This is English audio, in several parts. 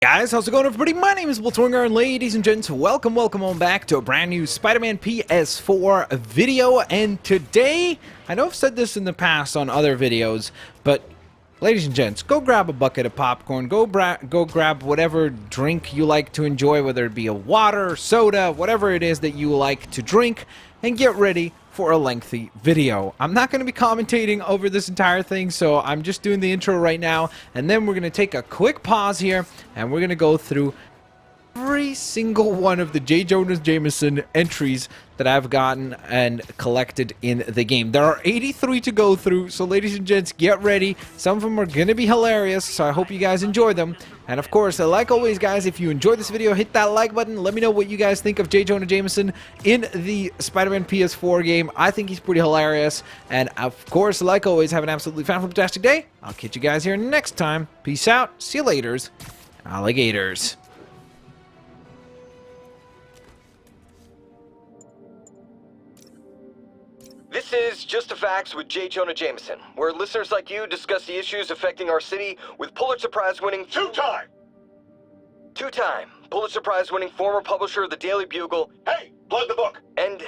Guys, how's it going, everybody? My name is Blitzwinger, and ladies and gents, welcome on back to a brand new Spider-Man Ps4 video. And today, I know I've said this in the past on other videos, but ladies and gents, go grab a bucket of popcorn, go grab whatever drink you like to enjoy, whether it be a water, soda, whatever it is that you like to drink, and get ready for a lengthy video. I'm not going to be commentating over this entire thing, so I'm just doing the intro right now, and then we're going to take a quick pause here, and we're going to go through every single one of the Jonah Jameson entries that I've gotten and collected in the game. There are 83 to go through, so ladies and gents, get ready. Some of them are going to be hilarious, so I hope you guys enjoy them. And of course, like always, guys, if you enjoyed this video, hit that like button. Let me know what you guys think of Jonah Jameson in the Spider-Man Ps4 game. I think he's pretty hilarious. And of course, like always, have an absolutely fantastic day. I'll catch you guys here next time. Peace out. See you laters. Alligators. This is Just the Facts with Jonah Jameson, where listeners like you discuss the issues affecting our city with Pulitzer Prize-winning two-time Pulitzer Prize-winning former publisher of the Daily Bugle. Hey, plug the book. And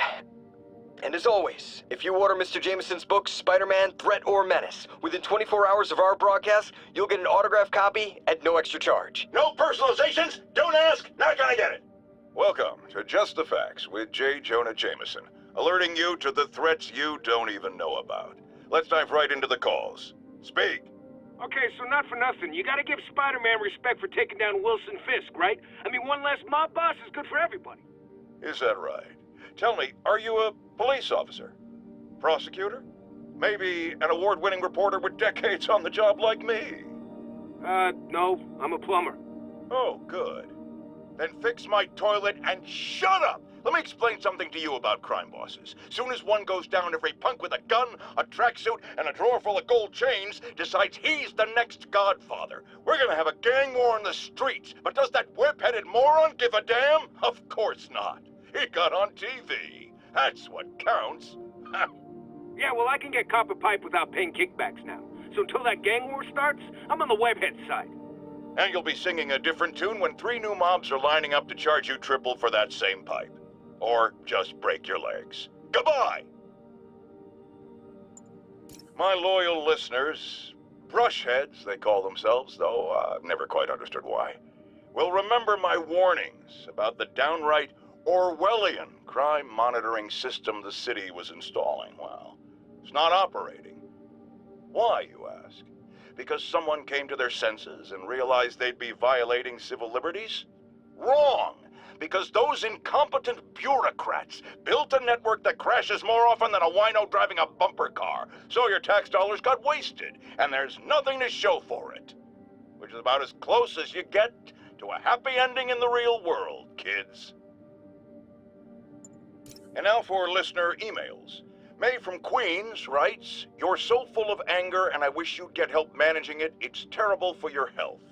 as always, if you order Mr. Jameson's book, Spider-Man, Threat or Menace, within 24 hours of our broadcast, you'll get an autographed copy at no extra charge. No personalizations, don't ask, not gonna get it. Welcome to Just the Facts with Jonah Jameson, alerting you to the threats you don't even know about. Let's dive right into the calls. Speak. Okay, so not for nothing, you gotta give Spider-Man respect for taking down Wilson Fisk, right? I mean, one less mob boss is good for everybody. Is that right? Tell me, are you a police officer? Prosecutor? Maybe an award-winning reporter with decades on the job like me? No, I'm a plumber. Oh, good. Then fix my toilet and shut up! Let me explain something to you about crime bosses. Soon as one goes down, every punk with a gun, a tracksuit, and a drawer full of gold chains decides he's the next godfather. We're gonna have a gang war in the streets, but does that whip-headed moron give a damn? Of course not. He got on TV. That's what counts. Yeah, well, I can get copper pipe without paying kickbacks now. So until that gang war starts, I'm on the webhead side. And you'll be singing a different tune when 3 new mobs are lining up to charge you triple for that same pipe. Or just break your legs. Goodbye! My loyal listeners, brushheads they call themselves, though I've never quite understood why, will remember my warnings about the downright Orwellian crime monitoring system the city was installing. Well, it's not operating. Why, you ask? Because someone came to their senses and realized they'd be violating civil liberties? Wrong! Because those incompetent bureaucrats built a network that crashes more often than a wino driving a bumper car. So your tax dollars got wasted, and there's nothing to show for it. Which is about as close as you get to a happy ending in the real world, kids. And now for listener emails. May from Queens writes, "You're so full of anger and I wish you'd get help managing it. It's terrible for your health."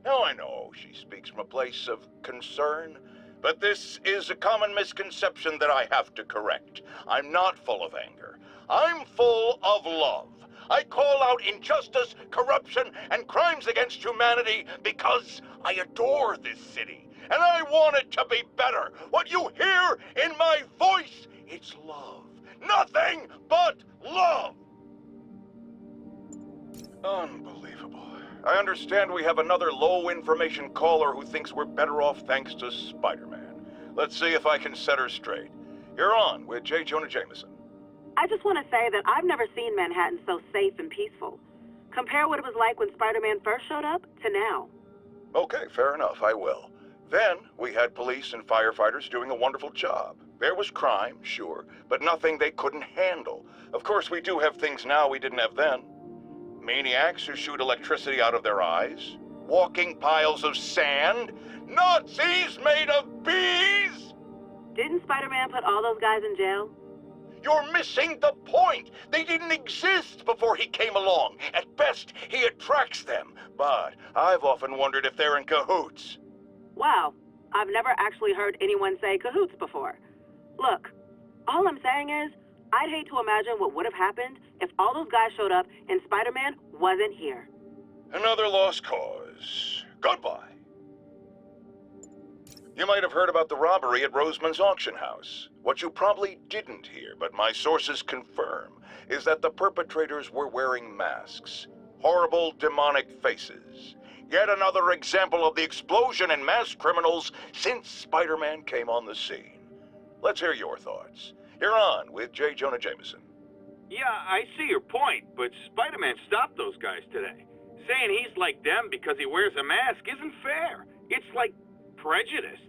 Now I know she speaks from a place of concern, but this is a common misconception that I have to correct. I'm not full of anger. I'm full of love. I call out injustice, corruption, and crimes against humanity because I adore this city, and I want it to be better. What you hear in my voice, it's love. Nothing but love! Unbelievable. I understand we have another low-information caller who thinks we're better off thanks to Spider-Man. Let's see if I can set her straight. You're on with Jonah Jameson. I just want to say that I've never seen Manhattan so safe and peaceful. Compare what it was like when Spider-Man first showed up to now. Okay, fair enough, I will. Then we had police and firefighters doing a wonderful job. There was crime, sure, but nothing they couldn't handle. Of course, we do have things now we didn't have then. Maniacs who shoot electricity out of their eyes, walking piles of sand, Nazis made of bees! Didn't Spider-Man put all those guys in jail? You're missing the point! They didn't exist before he came along. At best, he attracts them. But I've often wondered if they're in cahoots. Wow, I've never actually heard anyone say cahoots before. Look, all I'm saying is, I'd hate to imagine what would have happened if all those guys showed up and Spider-Man wasn't here. Another lost cause. Goodbye. You might have heard about the robbery at Roseman's auction house. What you probably didn't hear, but my sources confirm, is that the perpetrators were wearing masks. Horrible, demonic faces. Yet another example of the explosion in mass criminals since Spider-Man came on the scene. Let's hear your thoughts. You're on with J. Jonah Jameson. Yeah, I see your point, but Spider-Man stopped those guys today. Saying he's like them because he wears a mask isn't fair. It's like prejudiced.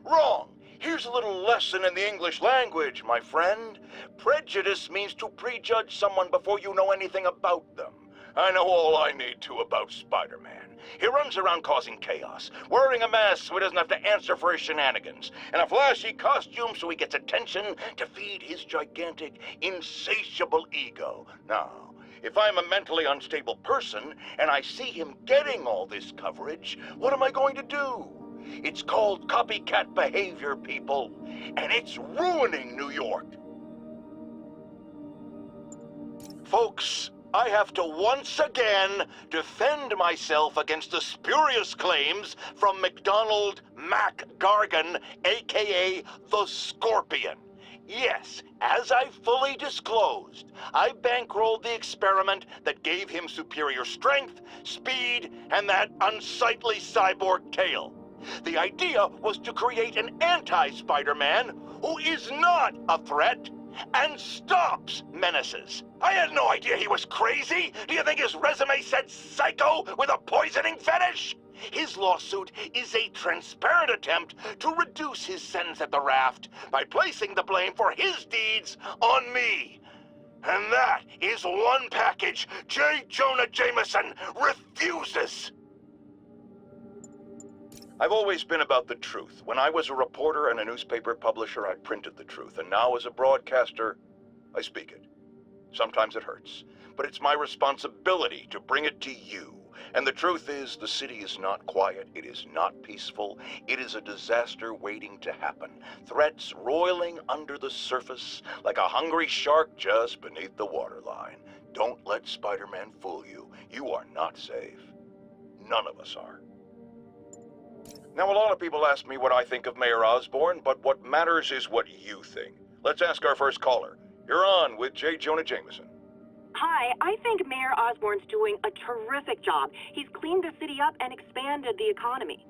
Wrong! Here's a little lesson in the English language, my friend. Prejudice means to prejudge someone before you know anything about them. I know all I need to about Spider-Man. He runs around causing chaos, wearing a mask so he doesn't have to answer for his shenanigans, and a flashy costume so he gets attention to feed his gigantic, insatiable ego. Now, if I'm a mentally unstable person and I see him getting all this coverage, what am I going to do? It's called copycat behavior, people, and it's ruining New York. Folks, I have to once again defend myself against the spurious claims from McDonald Mac Gargan, aka the Scorpion. Yes, as I fully disclosed, I bankrolled the experiment that gave him superior strength, speed, and that unsightly cyborg tail. The idea was to create an anti-Spider-Man who is not a threat and stops menaces. I had no idea he was crazy. Do you think his resume said psycho with a poisoning fetish? His lawsuit is a transparent attempt to reduce his sentence at the raft by placing the blame for his deeds on me. And that is one package J. Jonah Jameson refuses. I've always been about the truth. When I was a reporter and a newspaper publisher, I printed the truth. And now as a broadcaster, I speak it. Sometimes it hurts, but it's my responsibility to bring it to you. And the truth is, the city is not quiet. It is not peaceful. It is a disaster waiting to happen. Threats roiling under the surface like a hungry shark just beneath the waterline. Don't let Spider-Man fool you. You are not safe. None of us are. Now, a lot of people ask me what I think of Mayor Osborn, but what matters is what you think. Let's ask our first caller. You're on with J. Jonah Jameson. Hi, I think Mayor Osborn's doing a terrific job. He's cleaned the city up and expanded the economy.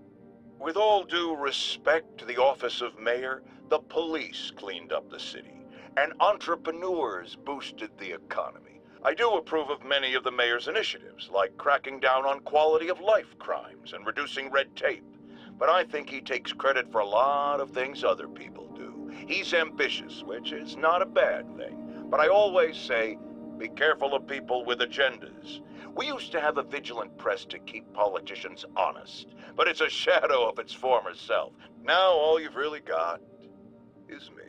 With all due respect to the office of mayor, the police cleaned up the city, and entrepreneurs boosted the economy. I do approve of many of the mayor's initiatives, like cracking down on quality of life crimes and reducing red tape. But I think he takes credit for a lot of things other people do. He's ambitious, which is not a bad thing. But I always say, be careful of people with agendas. We used to have a vigilant press to keep politicians honest, but it's a shadow of its former self. Now all you've really got is me.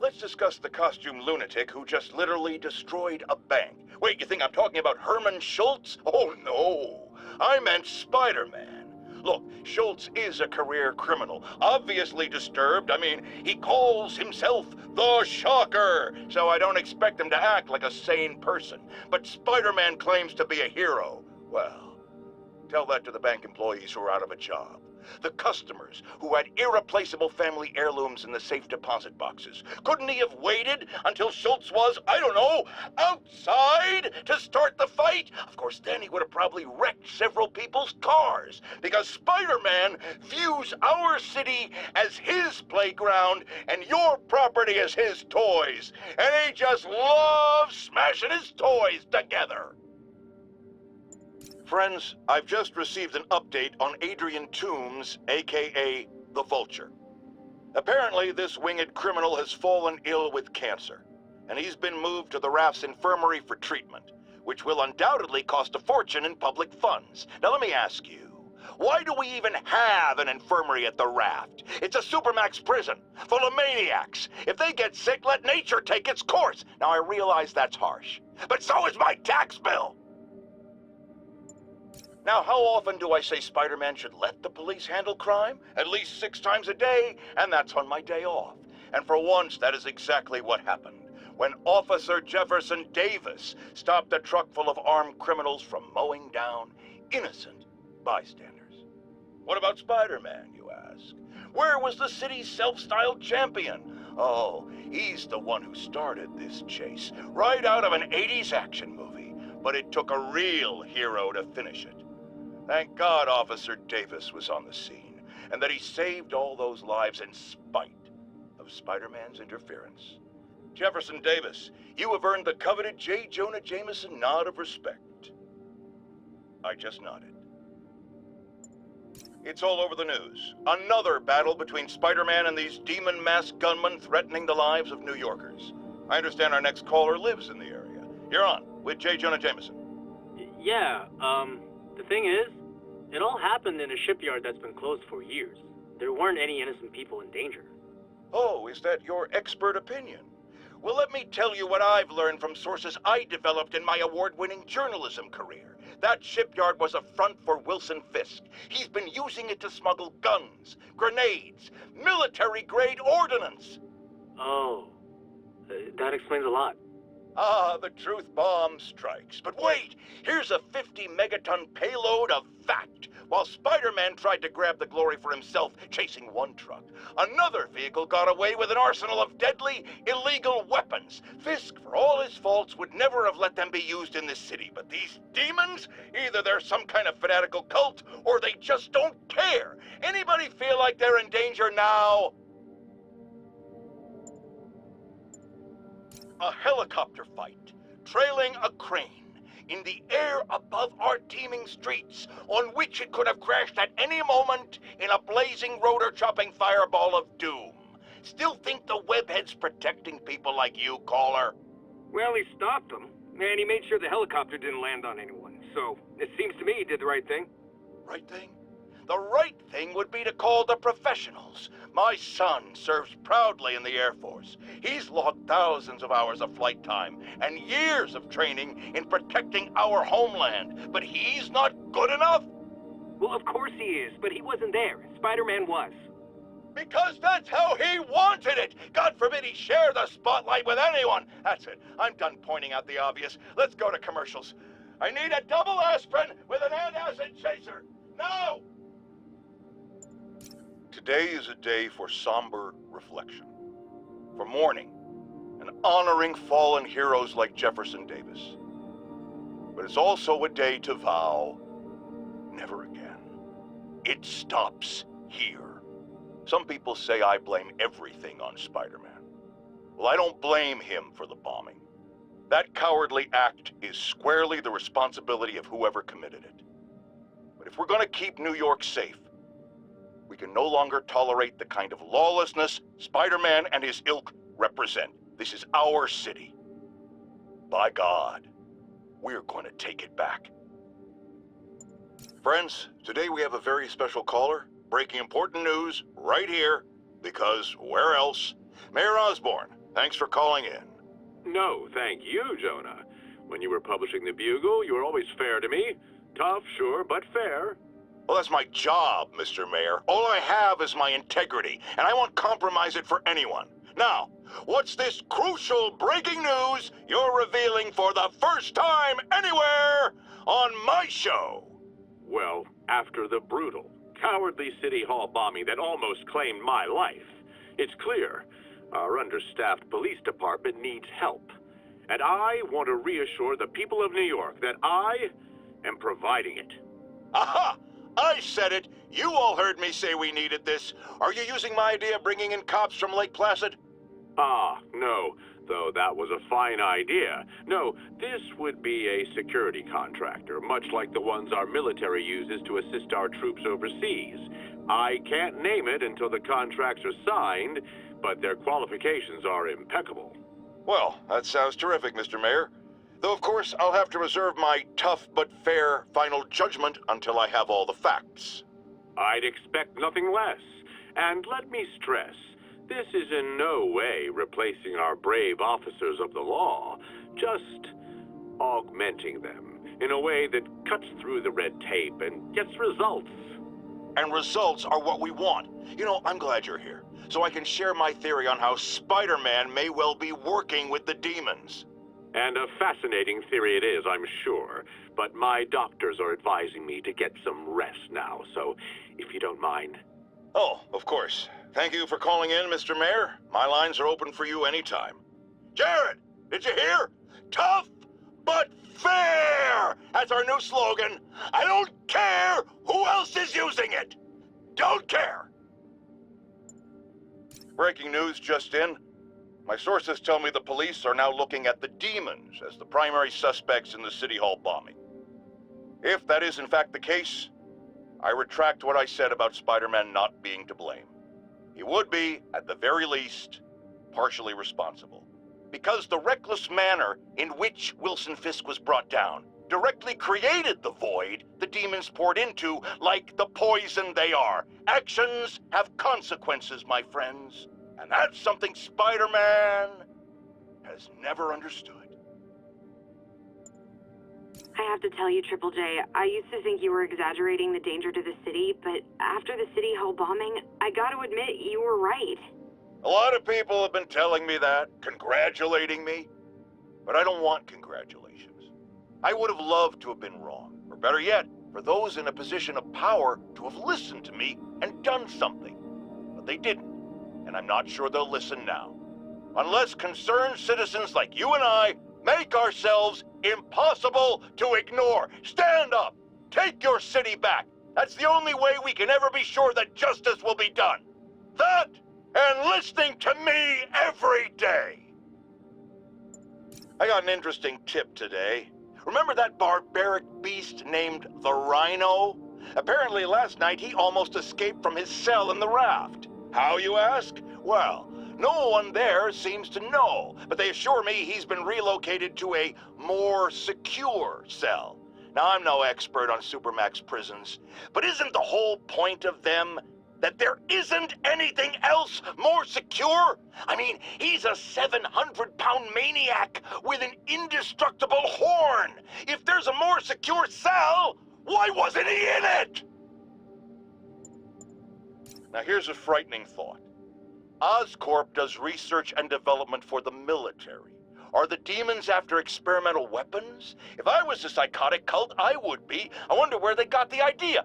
Let's discuss the costume lunatic who just literally destroyed a bank. Wait, you think I'm talking about Herman Schultz? Oh no! I meant Spider-Man. Look, Schultz is a career criminal, obviously disturbed. I mean, he calls himself the Shocker, so I don't expect him to act like a sane person. But Spider-Man claims to be a hero. Well, tell that to the bank employees who are out of a job. The customers who had irreplaceable family heirlooms in the safe deposit boxes. Couldn't he have waited until Schultz was, I don't know, outside to start the fight? Of course, then he would have probably wrecked several people's cars, because Spider-Man views our city as his playground and your property as his toys. And he just loves smashing his toys together. Friends, I've just received an update on Adrian Toomes, aka the Vulture. Apparently, this winged criminal has fallen ill with cancer, and he's been moved to the raft's infirmary for treatment, which will undoubtedly cost a fortune in public funds. Now let me ask you, why do we even have an infirmary at the raft? It's a supermax prison, full of maniacs. If they get sick, let nature take its course. Now I realize that's harsh, but so is my tax bill. Now, how often do I say Spider-Man should let the police handle crime? At least 6 times a day, and that's on my day off. And for once, that is exactly what happened when Officer Jefferson Davis stopped a truck full of armed criminals from mowing down innocent bystanders. What about Spider-Man, you ask? Where was the city's self-styled champion? Oh, he's the one who started this chase, right out of an 80s action movie. But it took a real hero to finish it. Thank God Officer Davis was on the scene, and that he saved all those lives in spite of Spider-Man's interference. Jefferson Davis, you have earned the coveted J. Jonah Jameson nod of respect. I just nodded. It's all over the news. Another battle between Spider-Man and these demon-masked gunmen threatening the lives of New Yorkers. I understand our next caller lives in the area. You're on with J. Jonah Jameson. Yeah, the thing is, it all happened in a shipyard that's been closed for years. There weren't any innocent people in danger. Oh, is that your expert opinion? Well, let me tell you what I've learned from sources I developed in my award-winning journalism career. That shipyard was a front for Wilson Fisk. He's been using it to smuggle guns, grenades, military-grade ordnance. Oh, that explains a lot. Ah, the truth bomb strikes. But wait, here's a 50-megaton payload of fact. While Spider-Man tried to grab the glory for himself, chasing one truck, another vehicle got away with an arsenal of deadly, illegal weapons. Fisk, for all his faults, would never have let them be used in this city. But these demons, either they're some kind of fanatical cult, or they just don't care. Anybody feel like they're in danger now? A helicopter fight, trailing a crane, in the air above our teeming streets, on which it could have crashed at any moment in a blazing rotor-chopping fireball of doom. Still think the webhead's protecting people like you, caller? Well, he stopped them, and he made sure the helicopter didn't land on anyone. So, it seems to me he did the right thing. Right thing? The right thing would be to call the professionals. My son serves proudly in the Air Force. He's logged thousands of hours of flight time and years of training in protecting our homeland. But he's not good enough? Well, of course he is, but he wasn't there. Spider-Man was. Because that's how he wanted it! God forbid he share the spotlight with anyone! That's it. I'm done pointing out the obvious. Let's go to commercials. I need a double aspirin with an antacid chaser. Now! Today is a day for somber reflection, for mourning and honoring fallen heroes like Jefferson Davis. But it's also a day to vow never again. It stops here. Some people say I blame everything on Spider-Man. Well, I don't blame him for the bombing. That cowardly act is squarely the responsibility of whoever committed it. But if we're going to keep New York safe, we can no longer tolerate the kind of lawlessness Spider-Man and his ilk represent. This is our city. By God, we're going to take it back. Friends, today we have a very special caller, breaking important news right here, because where else? Mayor Osborne, thanks for calling in. No, thank you, Jonah. When you were publishing the Bugle, you were always fair to me. Tough, sure, but fair. Well, that's my job, Mr. Mayor. All I have is my integrity, and I won't compromise it for anyone. Now, what's this crucial breaking news you're revealing for the first time anywhere on my show? Well, after the brutal, cowardly City Hall bombing that almost claimed my life, it's clear our understaffed police department needs help. And I want to reassure the people of New York that I am providing it. Aha! I said it! You all heard me say we needed this. Are you using my idea of bringing in cops from Lake Placid? Ah, no, though that was a fine idea. No, this would be a security contractor, much like the ones our military uses to assist our troops overseas. I can't name it until the contracts are signed, but their qualifications are impeccable. Well, that sounds terrific, Mr. Mayor. Though, of course, I'll have to reserve my tough but fair final judgment until I have all the facts. I'd expect nothing less. And let me stress, this is in no way replacing our brave officers of the law, just augmenting them in a way that cuts through the red tape and gets results. And results are what we want. You know, I'm glad you're here, so I can share my theory on how Spider-Man may well be working with the demons. And a fascinating theory it is, I'm sure. but my doctors are advising me to get some rest now, so if you don't mind. Oh, of course. Thank you for calling in, Mr. Mayor. My lines are open for you anytime. Jared, did you hear? Tough but fair! That's our new slogan. I don't care who else is using it. Don't care. Breaking news just in. My sources tell me the police are now looking at the demons as the primary suspects in the City Hall bombing. If that is in fact the case, I retract what I said about Spider-Man not being to blame. He would be, at the very least, partially responsible. Because the reckless manner in which Wilson Fisk was brought down directly created the void the demons poured into, like the poison they are. Actions have consequences, my friends. And that's something Spider-Man has never understood. I have to tell you, Triple J, I used to think you were exaggerating the danger to the city, but after the City Hall bombing, I gotta admit, you were right. A lot of people have been telling me that, congratulating me, but I don't want congratulations. I would have loved to have been wrong, or better yet, for those in a position of power to have listened to me and done something. But they didn't, and I'm not sure they'll listen now. Unless concerned citizens like you and I make ourselves impossible to ignore. Stand up! Take your city back! That's the only way we can ever be sure that justice will be done. That, and listening to me every day. I got an interesting tip today. Remember that barbaric beast named the Rhino? Apparently last night he almost escaped from his cell in the raft. How, you ask? Well, no one there seems to know, but they assure me he's been relocated to a more secure cell. Now, I'm no expert on Supermax prisons, but isn't the whole point of them that there isn't anything else more secure? I mean, he's a 700-pound maniac with an indestructible horn. If there's a more secure cell, why wasn't he in it? Now, here's a frightening thought. Oscorp does research and development for the military. Are the demons after experimental weapons? If I was a psychotic cult, I would be. I wonder where they got the idea.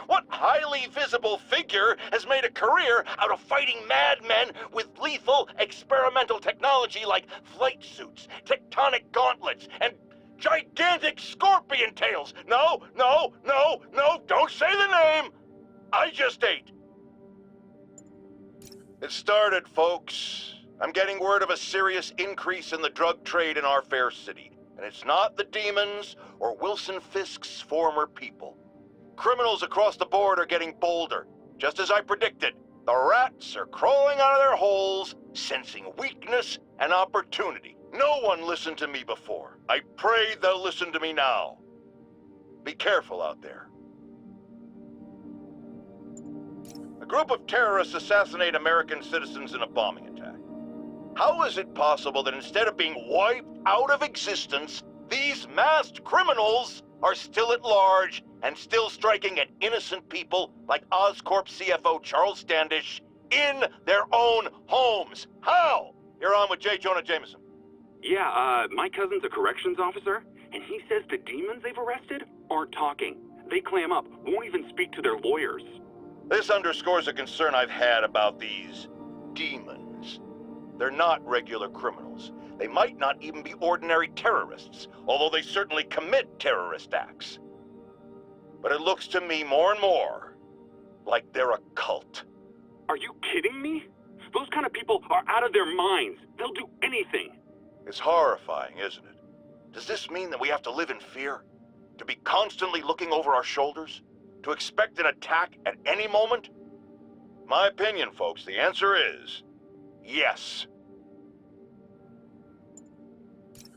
What highly visible figure has made a career out of fighting madmen with lethal experimental technology like flight suits, tectonic gauntlets, and gigantic scorpion tails? No, don't say the name! I just ate. It started, folks. I'm getting word of a serious increase in the drug trade in our fair city. And it's not the demons or Wilson Fisk's former people. Criminals across the board are getting bolder. Just as I predicted, the rats are crawling out of their holes, sensing weakness and opportunity. No one listened to me before. I pray they'll listen to me now. Be careful out there. A group of terrorists assassinate American citizens in a bombing attack. How is it possible that instead of being wiped out of existence, these masked criminals are still at large and still striking at innocent people like Oscorp CFO Charles Standish in their own homes? How? You're on with Jonah Jameson. Yeah, my cousin's a corrections officer, and he says the demons they've arrested aren't talking. They clam up, won't even speak to their lawyers. This underscores a concern I've had about these demons. They're not regular criminals. They might not even be ordinary terrorists, although they certainly commit terrorist acts. But it looks to me more and more like they're a cult. Are you kidding me? Those kind of people are out of their minds. They'll do anything. It's horrifying, isn't it? Does this mean that we have to live in fear? To be constantly looking over our shoulders? To expect an attack at any moment? My opinion, folks, the answer is yes.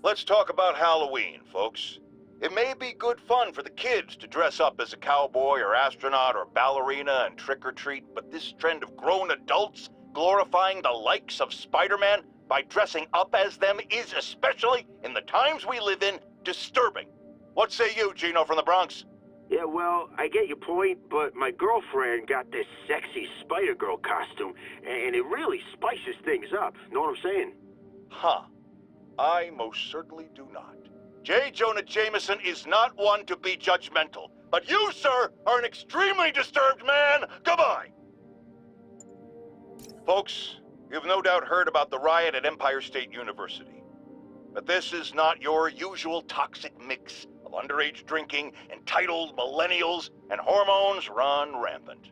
Let's talk about Halloween, folks. It may be good fun for the kids to dress up as a cowboy or astronaut or ballerina and trick-or-treat, but this trend of grown adults glorifying the likes of Spider-Man by dressing up as them is, especially in the times we live in, disturbing. What say you, Gino from the Bronx? Yeah, well, I get your point, but my girlfriend got this sexy Spider-Girl costume, and it really spices things up. Know what I'm saying? Huh. I most certainly do not. J. Jonah Jameson is not one to be judgmental. But you, sir, are an extremely disturbed man. Goodbye. Folks, you've no doubt heard about the riot at Empire State University. But this is not your usual toxic mix of underage drinking, entitled millennials, and hormones run rampant.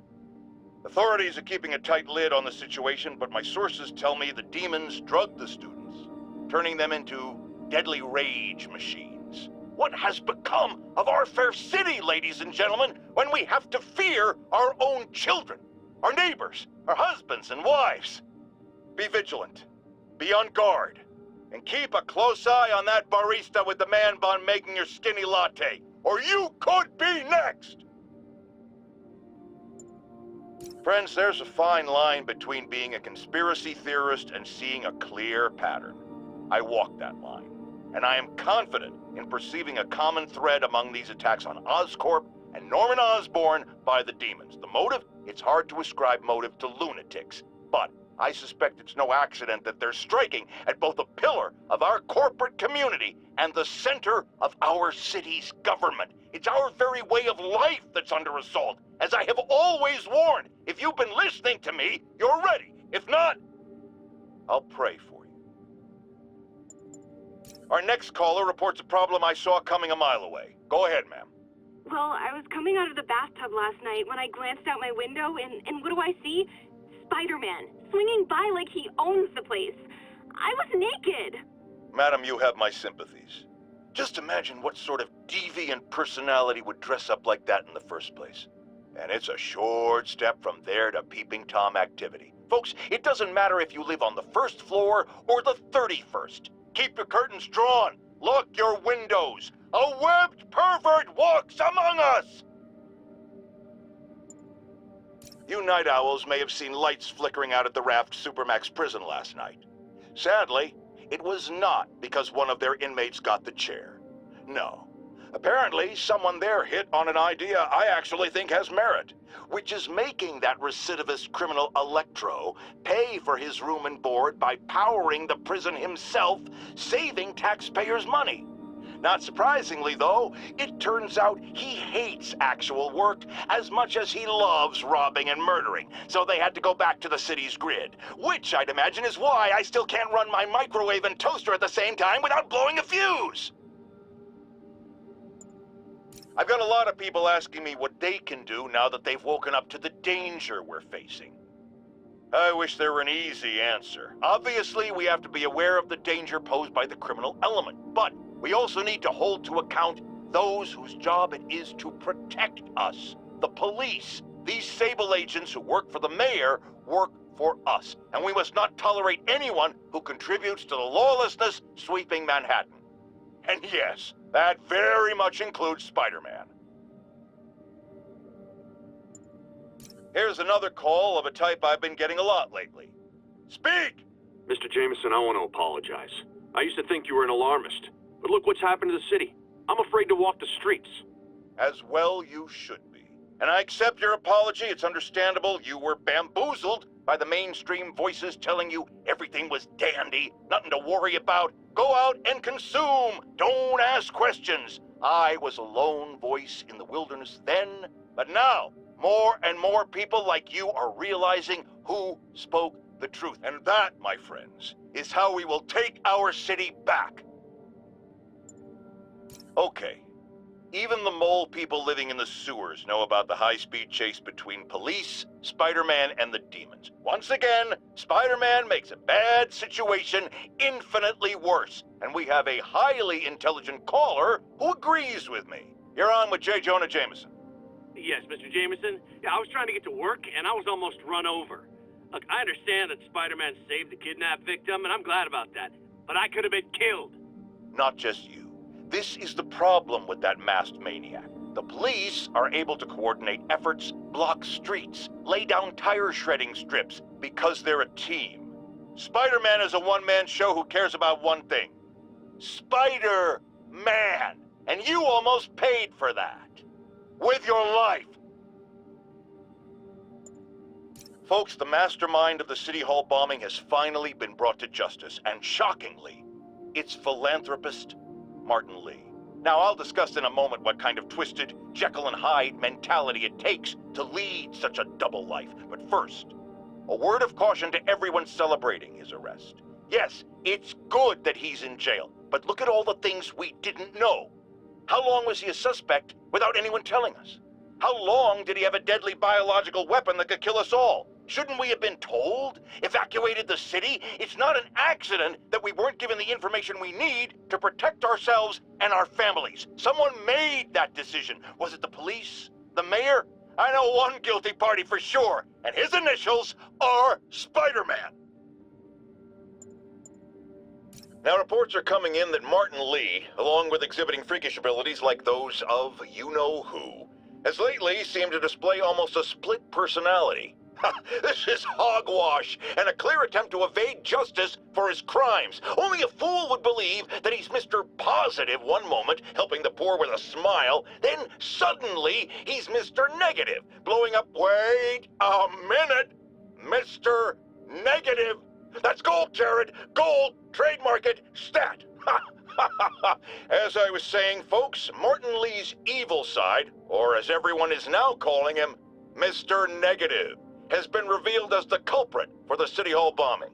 Authorities are keeping a tight lid on the situation, but my sources tell me the demons drugged the students, turning them into deadly rage machines. What has become of our fair city, ladies and gentlemen, when we have to fear our own children, our neighbors, our husbands and wives? Be vigilant, be on guard, and keep a close eye on that barista with the man bun making your skinny latte, or you could be next! Friends, there's a fine line between being a conspiracy theorist and seeing a clear pattern. I walk that line, and I am confident in perceiving a common thread among these attacks on Oscorp and Norman Osborn by the demons. The motive? It's hard to ascribe motive to lunatics, but I suspect it's no accident that they're striking at both a pillar of our corporate community and the center of our city's government. It's our very way of life that's under assault. As I have always warned, if you've been listening to me, you're ready. If not, I'll pray for you. Our next caller reports a problem I saw coming a mile away. Go ahead, ma'am. Well, I was coming out of the bathtub last night when I glanced out my window, and what do I see? Spider-Man, swinging by like he owns the place. I was naked. Madam, you have my sympathies. Just imagine what sort of deviant personality would dress up like that in the first place. And it's a short step from there to peeping Tom activity. Folks, it doesn't matter if you live on the first floor or the 31st. Keep your curtains drawn. Lock your windows. A webbed pervert walks among us! You night owls may have seen lights flickering out at the Raft Supermax prison last night. Sadly, it was not because one of their inmates got the chair. No. Apparently, someone there hit on an idea I actually think has merit, which is making that recidivist criminal Electro pay for his room and board by powering the prison himself, saving taxpayers' money. Not surprisingly, though, it turns out he hates actual work as much as he loves robbing and murdering, so they had to go back to the city's grid, which I'd imagine is why I still can't run my microwave and toaster at the same time without blowing a fuse. I've got a lot of people asking me what they can do now that they've woken up to the danger we're facing. I wish there were an easy answer. Obviously, we have to be aware of the danger posed by the criminal element, but we also need to hold to account those whose job it is to protect us. The police. These Sable agents who work for the mayor work for us, and we must not tolerate anyone who contributes to the lawlessness sweeping Manhattan. And yes, that very much includes Spider-Man. Here's another call of a type I've been getting a lot lately. Speak! Mr. Jameson, I want to apologize. I used to think you were an alarmist. But look what's happened to the city. I'm afraid to walk the streets. As well you should be. And I accept your apology. It's understandable you were bamboozled by the mainstream voices telling you everything was dandy, nothing to worry about. Go out and consume. Don't ask questions. I was a lone voice in the wilderness then, but now more and more people like you are realizing who spoke the truth. And that, my friends, is how we will take our city back. Okay, even the mole people living in the sewers know about the high-speed chase between police, Spider-Man, and the demons. Once again, Spider-Man makes a bad situation infinitely worse, and we have a highly intelligent caller who agrees with me. You're on with J. Jonah Jameson. Yes, Mr. Jameson. Yeah, I was trying to get to work, and I was almost run over. Look, I understand that Spider-Man saved the kidnapped victim, and I'm glad about that. But I could have been killed. Not just you. This is the problem with that masked maniac. The police are able to coordinate efforts, block streets, lay down tire shredding strips, because they're a team. Spider-Man is a one-man show who cares about one thing. Spider-Man! And you almost paid for that. With your life. Folks, the mastermind of the City Hall bombing has finally been brought to justice, and shockingly, it's philanthropist Martin Lee. Now, I'll discuss in a moment what kind of twisted Jekyll and Hyde mentality it takes to lead such a double life. But first, a word of caution to everyone celebrating his arrest. Yes, it's good that he's in jail, but look at all the things we didn't know. How long was he a suspect without anyone telling us? How long did he have a deadly biological weapon that could kill us all? Shouldn't we have been told? Evacuated the city? It's not an accident that we weren't given the information we need to protect ourselves and our families. Someone made that decision. Was it the police? The mayor? I know one guilty party for sure, and his initials are Spider-Man. Now, reports are coming in that Martin Lee, along with exhibiting freakish abilities like those of you-know-who, has lately seemed to display almost a split personality. This is hogwash and a clear attempt to evade justice for his crimes. Only a fool would believe that he's Mr. Positive one moment, helping the poor with a smile, then suddenly he's Mr. Negative, blowing up, wait a minute, Mr. Negative. That's gold, Jared. Gold, trademark it, stat. As I was saying, folks, Martin Lee's evil side, or as everyone is now calling him, Mr. Negative, has been revealed as the culprit for the City Hall bombing.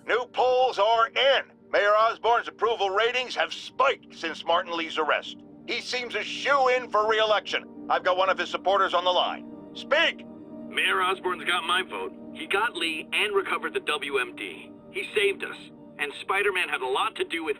New polls are in. Mayor Osborn's approval ratings have spiked since Martin Lee's arrest. He seems a shoo-in for re-election. I've got one of his supporters on the line. Speak! Mayor Osborn's got my vote. He got Lee and recovered the WMD. He saved us. And Spider-Man had a lot to do with...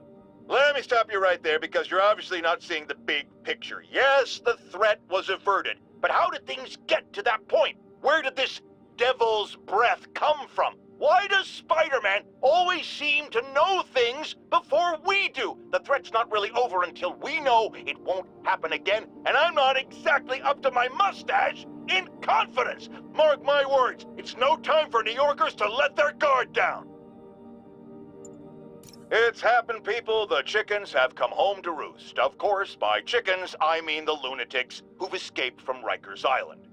Let me stop you right there because you're obviously not seeing the big picture. Yes, the threat was averted. But how did things get to that point? Where did this devil's breath come from? Why does Spider-Man always seem to know things before we do? The threat's not really over until we know it won't happen again, and I'm not exactly up to my mustache in confidence. Mark my words, it's no time for New Yorkers to let their guard down. It's happened, people. The chickens have come home to roost. Of course, by chickens, I mean the lunatics who've escaped from Rikers Island.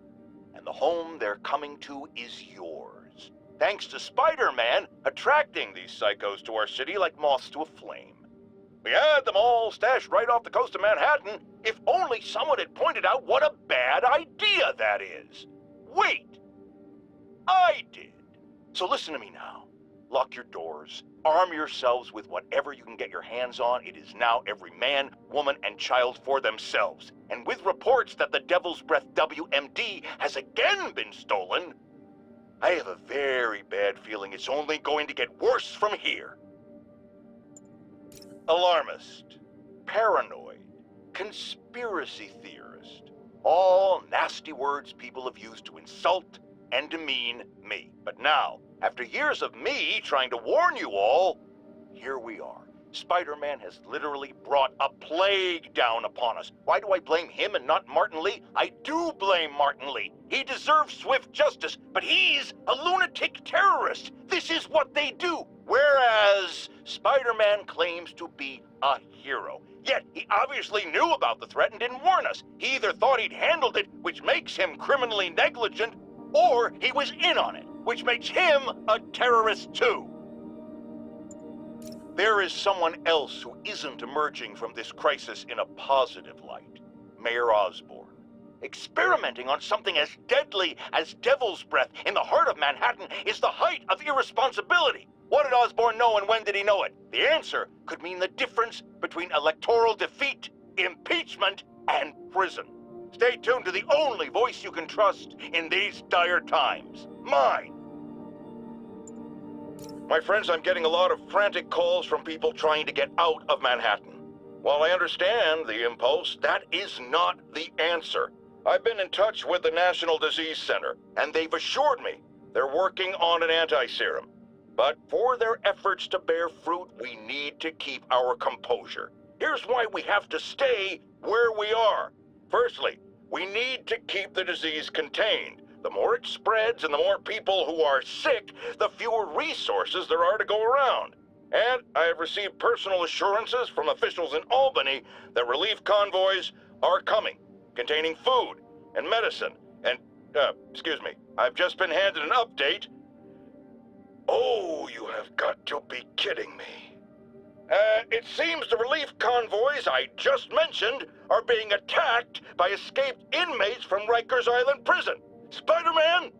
And the home they're coming to is yours. Thanks to Spider-Man attracting these psychos to our city like moths to a flame. We had them all stashed right off the coast of Manhattan, if only someone had pointed out what a bad idea that is. Wait! I did. So listen to me now. Lock your doors. Arm yourselves with whatever you can get your hands on. It is now every man, woman, and child for themselves. And with reports that the Devil's Breath WMD has again been stolen, I have a very bad feeling it's only going to get worse from here. Alarmist, paranoid, conspiracy theorist. All nasty words people have used to insult and demean me. But now, after years of me trying to warn you all, here we are. Spider-Man has literally brought a plague down upon us. Why do I blame him and not Martin Lee? I do blame Martin Lee. He deserves swift justice, but he's a lunatic terrorist. This is what they do. Whereas Spider-Man claims to be a hero. Yet he obviously knew about the threat and didn't warn us. He either thought he'd handled it, which makes him criminally negligent, or he was in on it, which makes him a terrorist too. There is someone else who isn't emerging from this crisis in a positive light. Mayor Osborn. Experimenting on something as deadly as Devil's Breath in the heart of Manhattan is the height of irresponsibility. What did Osborn know and when did he know it? The answer could mean the difference between electoral defeat, impeachment, and prison. Stay tuned to the only voice you can trust in these dire times. Mine. My friends, I'm getting a lot of frantic calls from people trying to get out of Manhattan. While I understand the impulse, that is not the answer. I've been in touch with the National Disease Center, and they've assured me they're working on an anti-serum. But for their efforts to bear fruit, we need to keep our composure. Here's why we have to stay where we are. Firstly, we need to keep the disease contained. The more it spreads and the more people who are sick, the fewer resources there are to go around. And I have received personal assurances from officials in Albany that relief convoys are coming, containing food and medicine. And, excuse me, I've just been handed an update. Oh, you have got to be kidding me. It seems the relief convoys I just mentioned are being attacked by escaped inmates from Rikers Island Prison. Spider-Man,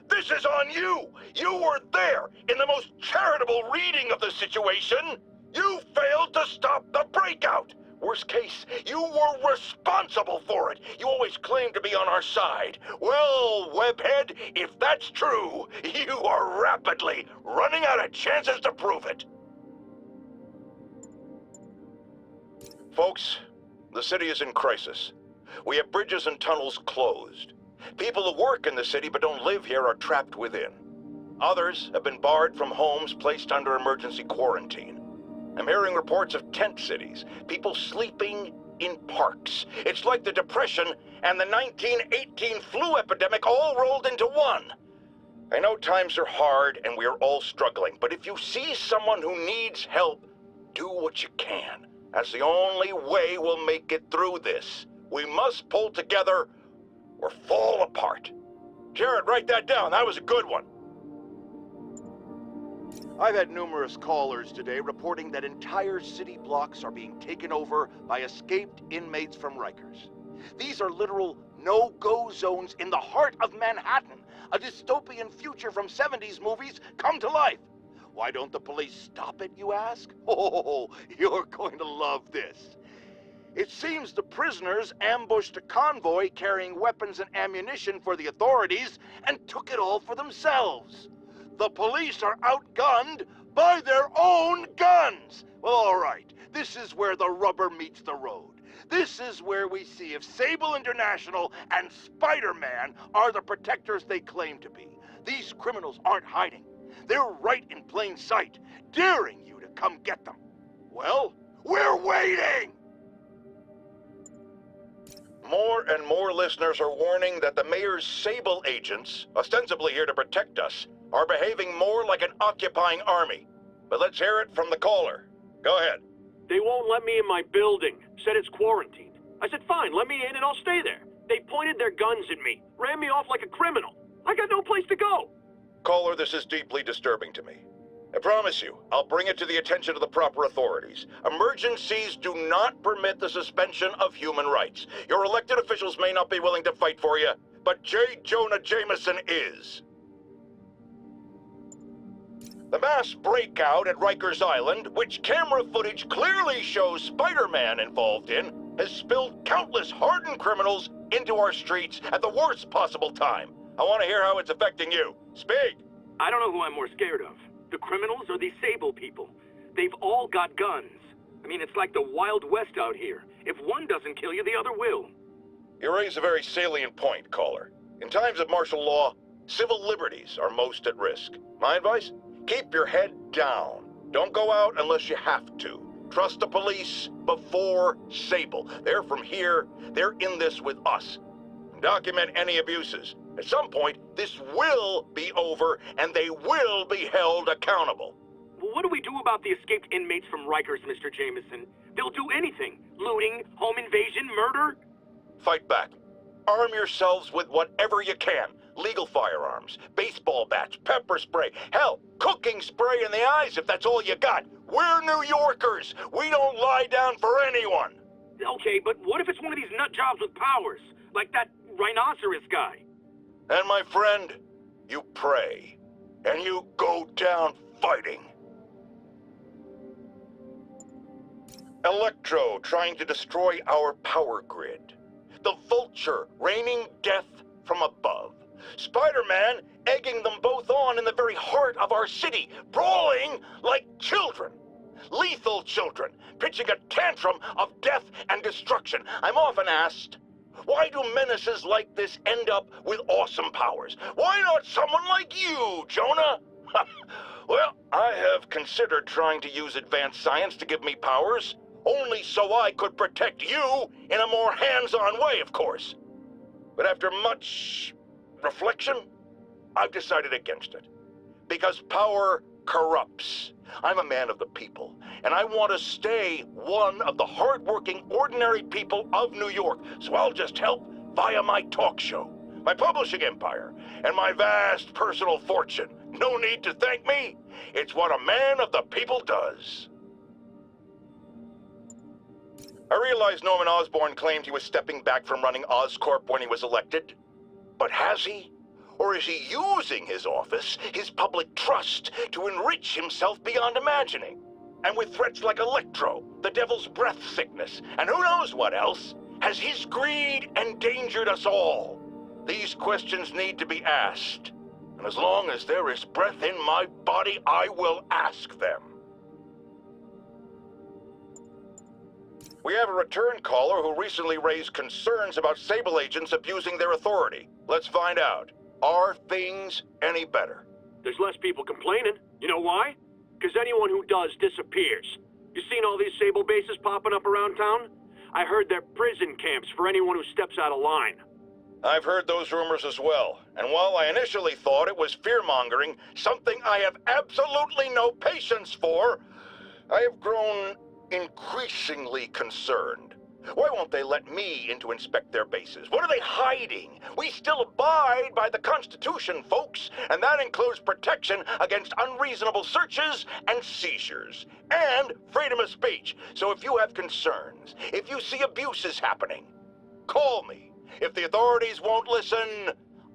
this is on you! You were there in the most charitable reading of the situation! You failed to stop the breakout! Worst case, you were responsible for it! You always claimed to be on our side. Well, Webhead, if that's true, you are rapidly running out of chances to prove it! Folks, the city is in crisis. We have bridges and tunnels closed. People who work in the city but don't live here are trapped within. Others have been barred from homes, placed under emergency quarantine. I'm hearing reports of tent cities, people sleeping in parks. It's like the Depression and the 1918 flu epidemic all rolled into one. I know times are hard and we are all struggling, but if you see someone who needs help, do what you can. That's the only way we'll make it through this. We must pull together or fall apart. Jared, write that down. That was a good one. I've had numerous callers today reporting that entire city blocks are being taken over by escaped inmates from Rikers. These are literal no-go zones in the heart of Manhattan. A dystopian future from 70s movies come to life. Why don't the police stop it, you ask? Oh, you're going to love this. It seems the prisoners ambushed a convoy carrying weapons and ammunition for the authorities and took it all for themselves. The police are outgunned by their own guns. Well, all right, this is where the rubber meets the road. This is where we see if Sable International and Spider-Man are the protectors they claim to be. These criminals aren't hiding. They're right in plain sight, daring you to come get them. Well, we're waiting! More and more listeners are warning that the mayor's Sable agents, ostensibly here to protect us, are behaving more like an occupying army. But let's hear it from the caller. Go ahead. They won't let me in my building. Said it's quarantined. I said, fine, let me in and I'll stay there. They pointed their guns at me, ran me off like a criminal. I got no place to go. Caller, this is deeply disturbing to me. I promise you, I'll bring it to the attention of the proper authorities. Emergencies do not permit the suspension of human rights. Your elected officials may not be willing to fight for you, but J. Jonah Jameson is. The mass breakout at Rikers Island, which camera footage clearly shows Spider-Man involved in, has spilled countless hardened criminals into our streets at the worst possible time. I want to hear how it's affecting you. Speak! I don't know who I'm more scared of. The criminals or these Sable people. They've all got guns. I mean, it's like the Wild West out here. If one doesn't kill you, the other will. You raise a very salient point, caller. In times of martial law, civil liberties are most at risk. My advice? Keep your head down. Don't go out unless you have to. Trust the police before Sable. They're from here. They're in this with us. Document any abuses. At some point, this will be over, and they will be held accountable. Well, what do we do about the escaped inmates from Rikers, Mr. Jameson? They'll do anything. Looting, home invasion, murder. Fight back. Arm yourselves with whatever you can. Legal firearms, baseball bats, pepper spray, hell, cooking spray in the eyes if that's all you got. We're New Yorkers. We don't lie down for anyone. Okay, but what if it's one of these nut jobs with powers? Like that rhinoceros guy? And my friend, you pray, and you go down fighting. Electro trying to destroy our power grid. The Vulture raining death from above. Spider-Man egging them both on in the very heart of our city, brawling like children. Lethal children, pitching a tantrum of death and destruction. I'm often asked, why do menaces like this end up with awesome powers? Why not someone like you, Jonah? Well, I have considered trying to use advanced science to give me powers, only so I could protect you in a more hands-on way, of course. But after much reflection, I've decided against it. Because power corrupts. I'm a man of the people, and I want to stay one of the hard-working, ordinary people of New York, so I'll just help via my talk show, my publishing empire, and my vast personal fortune. No need to thank me. It's what a man of the people does. I realize Norman Osborn claimed he was stepping back from running Oscorp when he was elected. But has he? Or is he using his office, his public trust, to enrich himself beyond imagining? And with threats like Electro, the Devil's Breath sickness, and who knows what else, has his greed endangered us all? These questions need to be asked. And as long as there is breath in my body, I will ask them. We have a return caller who recently raised concerns about Sable agents abusing their authority. Let's find out. Are things any better? There's less people complaining. You know why? Because anyone who does disappears. You seen all these Sable bases popping up around town? I heard they're prison camps for anyone who steps out of line. I've heard those rumors as well, and while I initially thought it was fear-mongering, something I have absolutely no patience for, I have grown increasingly concerned. Why won't they let me in to inspect their bases? What are they hiding? We still abide by the Constitution, folks, and that includes protection against unreasonable searches and seizures, and freedom of speech. So if you have concerns, if you see abuses happening, call me. If the authorities won't listen,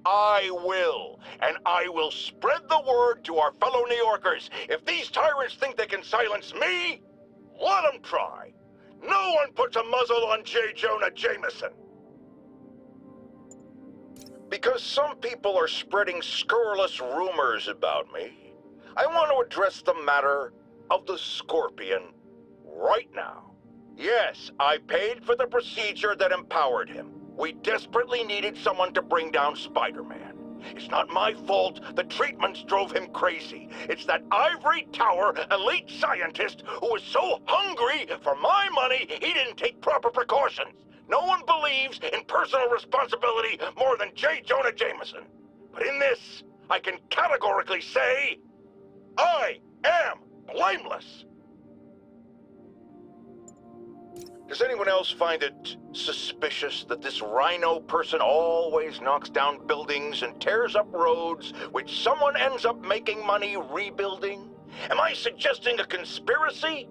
I will. And I will spread the word to our fellow New Yorkers. If these tyrants think they can silence me, let them try. No one puts a muzzle on J. Jonah Jameson. Because some people are spreading scurrilous rumors about me, I want to address the matter of the Scorpion right now. Yes, I paid for the procedure that empowered him. We desperately needed someone to bring down Spider-Man. It's not my fault the treatments drove him crazy. It's that ivory tower elite scientist who was so hungry for my money he didn't take proper precautions. No one believes in personal responsibility more than J. Jonah Jameson. But in this, I can categorically say, I am blameless. Does anyone else find it suspicious that this Rhino person always knocks down buildings and tears up roads, which someone ends up making money rebuilding? Am I suggesting a conspiracy?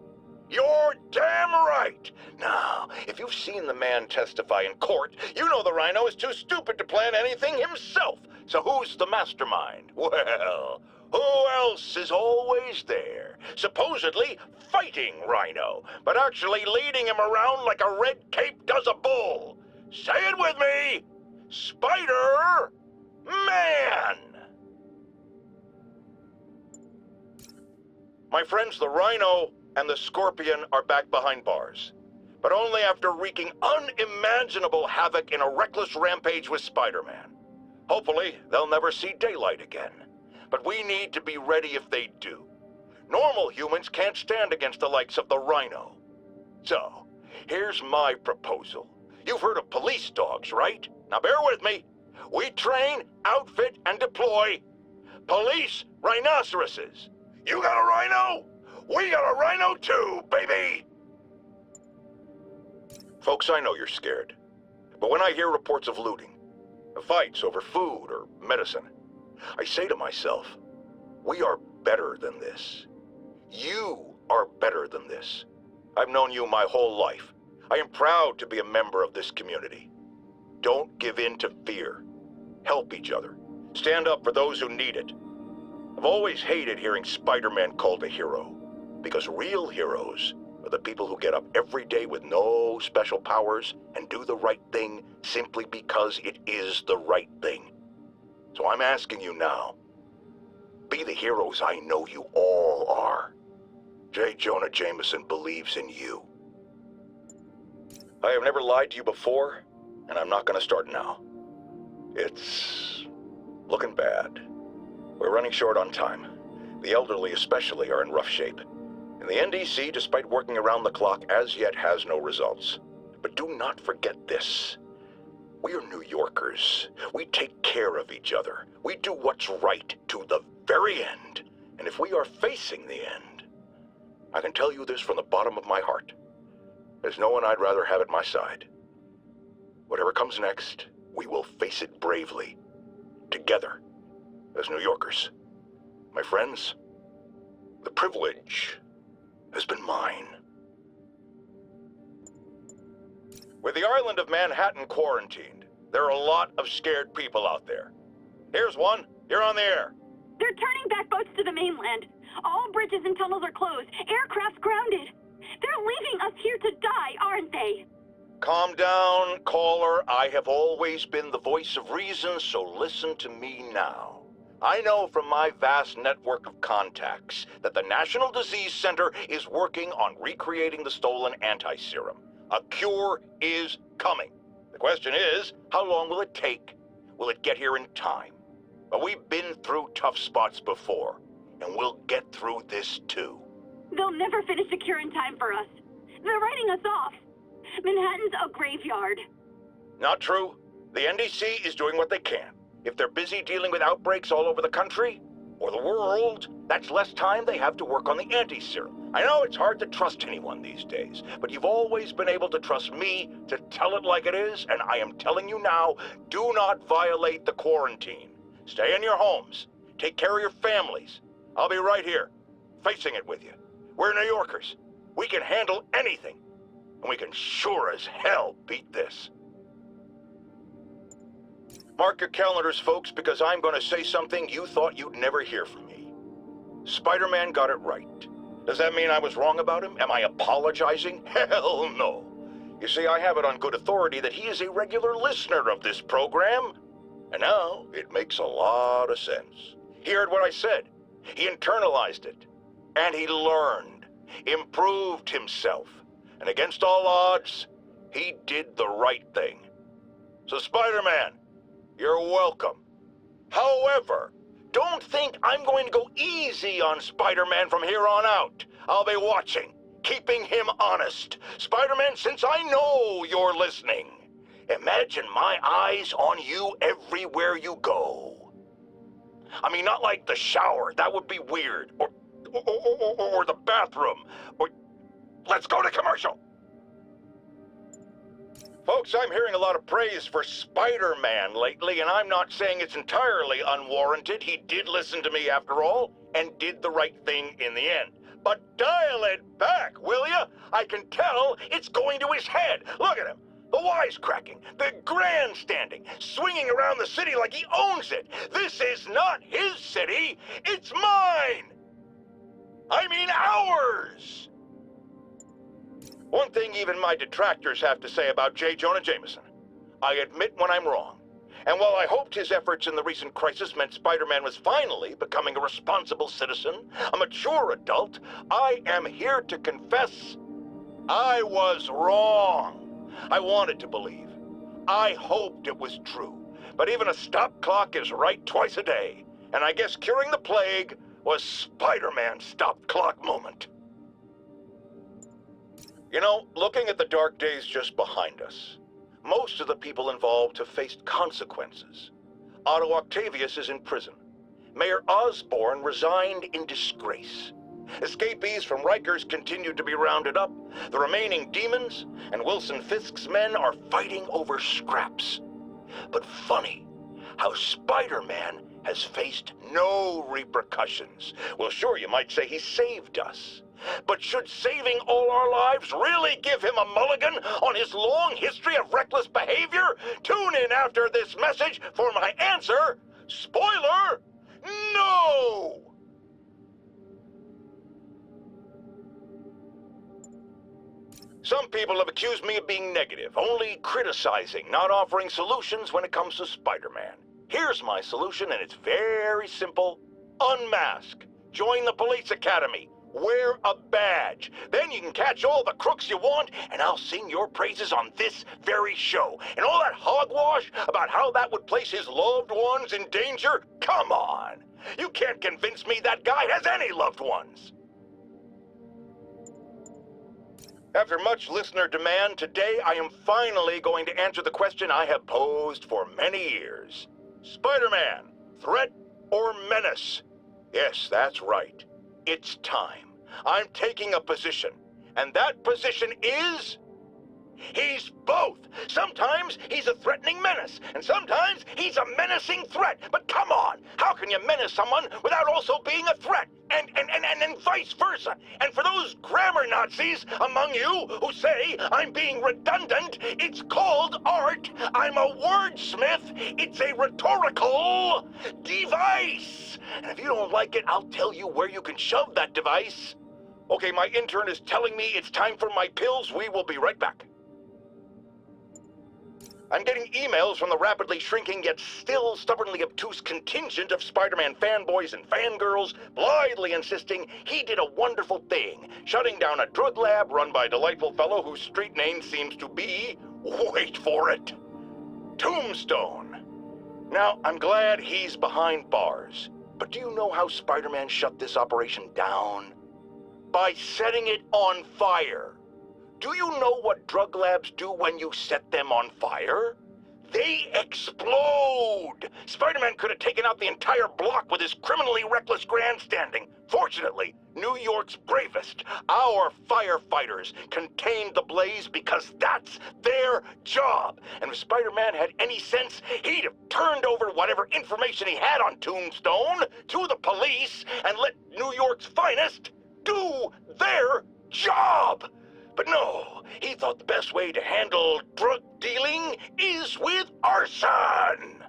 You're damn right! Now, if you've seen the man testify in court, you know the Rhino is too stupid to plan anything himself. So who's the mastermind? Well, who else is always there? Supposedly fighting Rhino, but actually leading him around like a red cape does a bull. Say it with me! Spider-Man! My friends, the Rhino and the Scorpion are back behind bars, but only after wreaking unimaginable havoc in a reckless rampage with Spider-Man. Hopefully, they'll never see daylight again. But we need to be ready if they do. Normal humans can't stand against the likes of the Rhino. So, here's my proposal. You've heard of police dogs, right? Now bear with me. We train, outfit, and deploy police rhinoceroses. You got a rhino? We got a rhino too, baby! Folks, I know you're scared. But when I hear reports of looting, of fights over food or medicine, I say to myself, we are better than this. You are better than this. I've known you my whole life. I am proud to be a member of this community. Don't give in to fear. Help each other. Stand up for those who need it. I've always hated hearing Spider-Man called a hero, because real heroes are the people who get up every day with no special powers and do the right thing simply because it is the right thing. So I'm asking you now, be the heroes I know you all are. J. Jonah Jameson believes in you. I have never lied to you before, and I'm not going to start now. It's looking bad. We're running short on time. The elderly especially are in rough shape. And the NDC, despite working around the clock, as yet has no results. But do not forget this. We are New Yorkers. We take care of each other. We do what's right to the very end. And if we are facing the end, I can tell you this from the bottom of my heart. There's no one I'd rather have at my side. Whatever comes next, we will face it bravely. Together, as New Yorkers. My friends, the privilege has been mine. With the island of Manhattan quarantined, there are a lot of scared people out there. Here's one. You're on the air. They're turning back boats to the mainland. All bridges and tunnels are closed. Aircraft's grounded. They're leaving us here to die, aren't they? Calm down, caller. I have always been the voice of reason, so listen to me now. I know from my vast network of contacts that the National Disease Center is working on recreating the stolen anti-serum. A cure is coming. The question is, how long will it take? Will it get here in time? But we've been through tough spots before, and we'll get through this too. They'll never finish the cure in time for us. They're writing us off. Manhattan's a graveyard. Not true. The NDC is doing what they can. If they're busy dealing with outbreaks all over the country, or the world, that's less time they have to work on the anti-serum. I know it's hard to trust anyone these days, but you've always been able to trust me to tell it like it is, and I am telling you now, do not violate the quarantine. Stay in your homes. Take care of your families. I'll be right here, facing it with you. We're New Yorkers. We can handle anything. And we can sure as hell beat this. Mark your calendars, folks, because I'm going to say something you thought you'd never hear from me. Spider-Man got it right. Does that mean I was wrong about him? Am I apologizing? Hell no. You see, I have it on good authority that he is a regular listener of this program. And now it makes a lot of sense. He heard what I said. He internalized it. And he learned, improved himself. And against all odds, he did the right thing. So Spider-Man, you're welcome. However, don't think I'm going to go easy on Spider-Man from here on out. I'll be watching, keeping him honest. Spider-Man, since I know you're listening, imagine my eyes on you everywhere you go. I mean, not like the shower, that would be weird, or the bathroom, or let's go to commercial. Folks, I'm hearing a lot of praise for Spider-Man lately, and I'm not saying it's entirely unwarranted. He did listen to me after all, and did the right thing in the end. But dial it back, will ya? I can tell it's going to his head. Look at him. The wisecracking, the grandstanding, swinging around the city like he owns it. This is not his city, it's mine. I mean ours. One thing even my detractors have to say about Jonah Jameson. I admit when I'm wrong. And while I hoped his efforts in the recent crisis meant Spider-Man was finally becoming a responsible citizen, a mature adult, I am here to confess I was wrong. I wanted to believe. I hoped it was true. But even a stop clock is right twice a day. And I guess curing the plague was Spider-Man's stop clock moment. You know, looking at the dark days just behind us, most of the people involved have faced consequences. Otto Octavius is in prison. Mayor Osborn resigned in disgrace. Escapees from Rikers continue to be rounded up. The remaining demons and Wilson Fisk's men are fighting over scraps. But funny how Spider-Man has faced no repercussions. Well, sure, you might say he saved us. But should saving all our lives really give him a mulligan on his long history of reckless behavior? Tune in after this message for my answer. Spoiler, no! Some people have accused me of being negative, only criticizing, not offering solutions when it comes to Spider-Man. Here's my solution, and it's very simple. Unmask. Join the police academy. Wear a badge. Then you can catch all the crooks you want, and I'll sing your praises on this very show. And all that hogwash about how that would place his loved ones in danger? Come on. You can't convince me that guy has any loved ones. After much listener demand, today I am finally going to answer the question I have posed for many years. Spider-Man, threat or menace? Yes, that's right. It's time. I'm taking a position, and that position is He's both. Sometimes he's a threatening menace, and sometimes he's a menacing threat. But come on, how can you menace someone without also being a threat? And vice versa. And for those grammar Nazis among you who say I'm being redundant, it's called art. I'm a wordsmith. It's a rhetorical device. And if you don't like it, I'll tell you where you can shove that device. Okay, my intern is telling me it's time for my pills. We will be right back. I'm getting emails from the rapidly shrinking yet still stubbornly obtuse contingent of Spider-Man fanboys and fangirls, blithely insisting he did a wonderful thing, shutting down a drug lab run by a delightful fellow whose street name seems to be, wait for it, Tombstone. Now, I'm glad he's behind bars, but do you know how Spider-Man shut this operation down? By setting it on fire. Do you know what drug labs do when you set them on fire? They explode! Spider-Man could have taken out the entire block with his criminally reckless grandstanding. Fortunately, New York's bravest, our firefighters, contained the blaze because that's their job. And if Spider-Man had any sense, he'd have turned over whatever information he had on Tombstone to the police and let New York's finest do their job. But no, he thought the best way to handle drug dealing is with arson.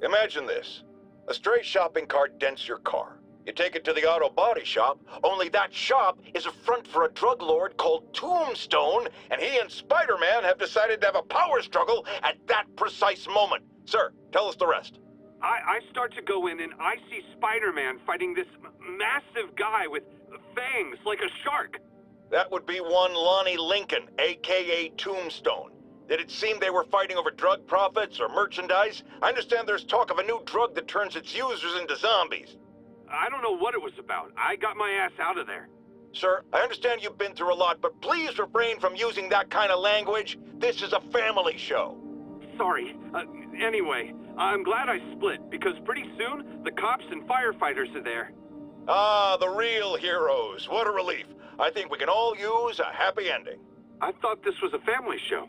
Imagine this. A stray shopping cart dents your car. You take it to the auto body shop, only that shop is a front for a drug lord called Tombstone, and he and Spider-Man have decided to have a power struggle at that precise moment. Sir, tell us the rest. I start to go in and I see Spider-Man fighting this massive guy with fangs like a shark. That would be one Lonnie Lincoln, a.k.a. Tombstone. Did it seem they were fighting over drug profits or merchandise? I understand there's talk of a new drug that turns its users into zombies. I don't know what it was about. I got my ass out of there. Sir, I understand you've been through a lot, but please refrain from using that kind of language. This is a family show. Sorry. Anyway, I'm glad I split, because pretty soon, the cops and firefighters are there. Ah, the real heroes. What a relief. I think we can all use a happy ending. I thought this was a family show.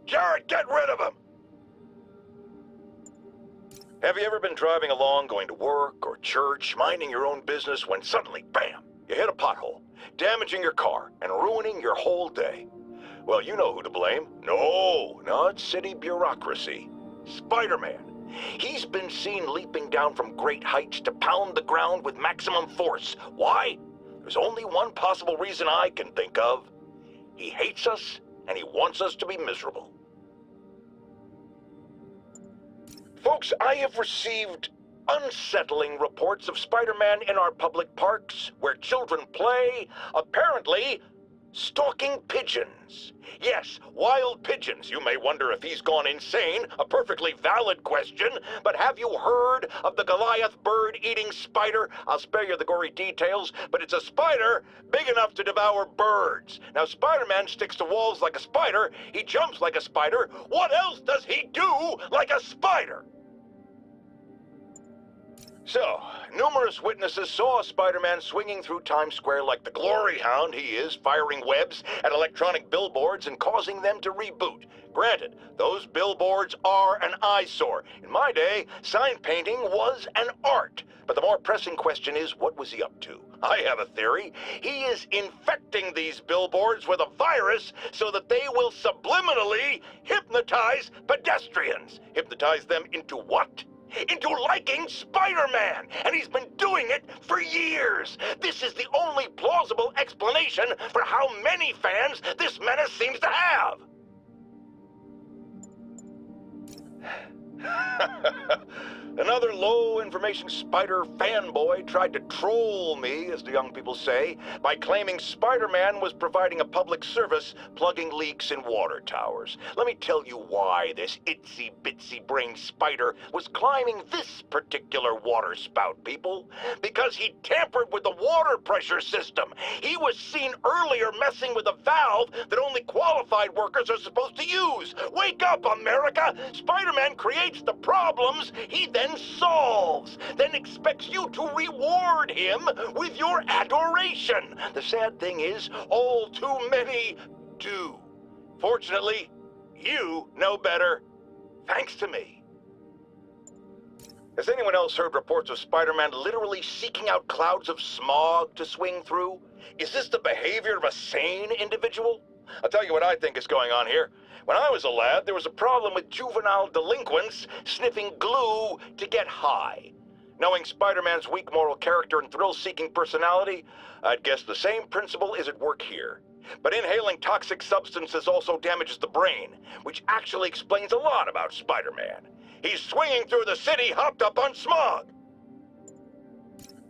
Jared, get rid of him! Have you ever been driving along, going to work or church, minding your own business, when suddenly, bam, you hit a pothole, damaging your car and ruining your whole day? Well, you know who to blame. No, not city bureaucracy. Spider-Man. He's been seen leaping down from great heights to pound the ground with maximum force. Why? There's only one possible reason I can think of. He hates us, and he wants us to be miserable. Folks, I have received unsettling reports of Spider-Man in our public parks, where children play, apparently stalking pigeons. Yes, wild pigeons. You may wonder if he's gone insane, a perfectly valid question, but have you heard of the Goliath bird-eating spider? I'll spare you the gory details, but it's a spider big enough to devour birds. Now, Spider-Man sticks to walls like a spider, he jumps like a spider. What else does he do like a spider? So, numerous witnesses saw Spider-Man swinging through Times Square like the glory hound he is, firing webs at electronic billboards and causing them to reboot. Granted, those billboards are an eyesore. In my day, sign painting was an art. But the more pressing question is, what was he up to? I have a theory. He is infecting these billboards with a virus so that they will subliminally hypnotize pedestrians. Hypnotize them into what? Into liking Spider-Man, and he's been doing it for years. This is the only plausible explanation for how many fans this menace seems to have. Another low-information spider fanboy tried to troll me, as the young people say, by claiming Spider-Man was providing a public service plugging leaks in water towers. Let me tell you why this itsy-bitsy-brain spider was climbing this particular water spout, people. Because he tampered with the water pressure system. He was seen earlier messing with a valve that only qualified workers are supposed to use. Wake up, America! Spider-Man creates the problems he then and solves, then expects you to reward him with your adoration. The sad thing is, all too many do. Fortunately, you know better, thanks to me. Has anyone else heard reports of Spider-Man literally seeking out clouds of smog to swing through? Is this the behavior of a sane individual? I'll tell you what I think is going on here. When I was a lad, there was a problem with juvenile delinquents sniffing glue to get high. Knowing Spider-Man's weak moral character and thrill-seeking personality, I'd guess the same principle is at work here. But inhaling toxic substances also damages the brain, which actually explains a lot about Spider-Man. He's swinging through the city hopped up on smog.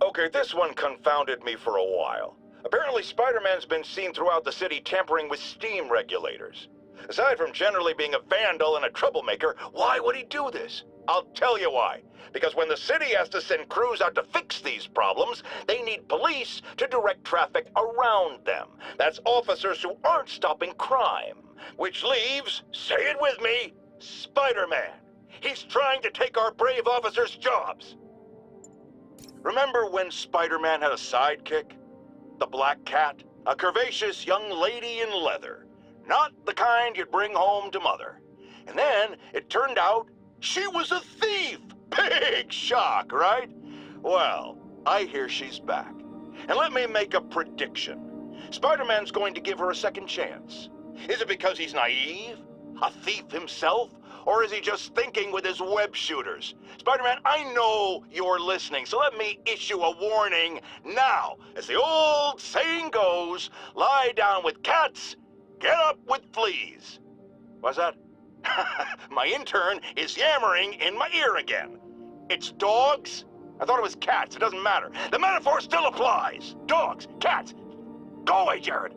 Okay, this one confounded me for a while. Apparently, Spider-Man's been seen throughout the city tampering with steam regulators. Aside from generally being a vandal and a troublemaker, why would he do this? I'll tell you why. Because when the city has to send crews out to fix these problems, they need police to direct traffic around them. That's officers who aren't stopping crime. Which leaves, say it with me, Spider-Man. He's trying to take our brave officers' jobs. Remember when Spider-Man had a sidekick? The Black Cat? A curvaceous young lady in leather. Not the kind you'd bring home to mother. And then it turned out she was a thief! Big shock, right? Well, I hear she's back. And let me make a prediction. Spider-Man's going to give her a second chance. Is it because he's naive? A thief himself? Or is he just thinking with his web shooters? Spider-Man, I know you're listening, so let me issue a warning now. As the old saying goes, lie down with cats, get up with fleas. What's that? My intern is yammering in my ear again. It's dogs? I thought it was cats. It doesn't matter. The metaphor still applies. Dogs, cats. Go away, Jared.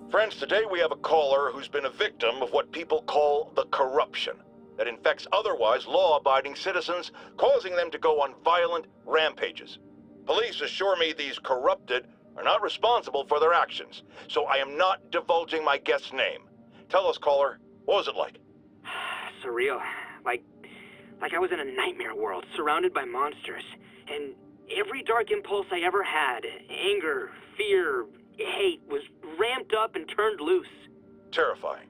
Friends, today we have a caller who's been a victim of what people call the corruption that infects otherwise law-abiding citizens, causing them to go on violent rampages. Police assure me these corrupted are not responsible for their actions, so I am not divulging my guest's name. Tell us, caller, what was it like? Surreal. Like I was in a nightmare world, surrounded by monsters. And every dark impulse I ever had, anger, fear, hate, was ramped up and turned loose. Terrifying.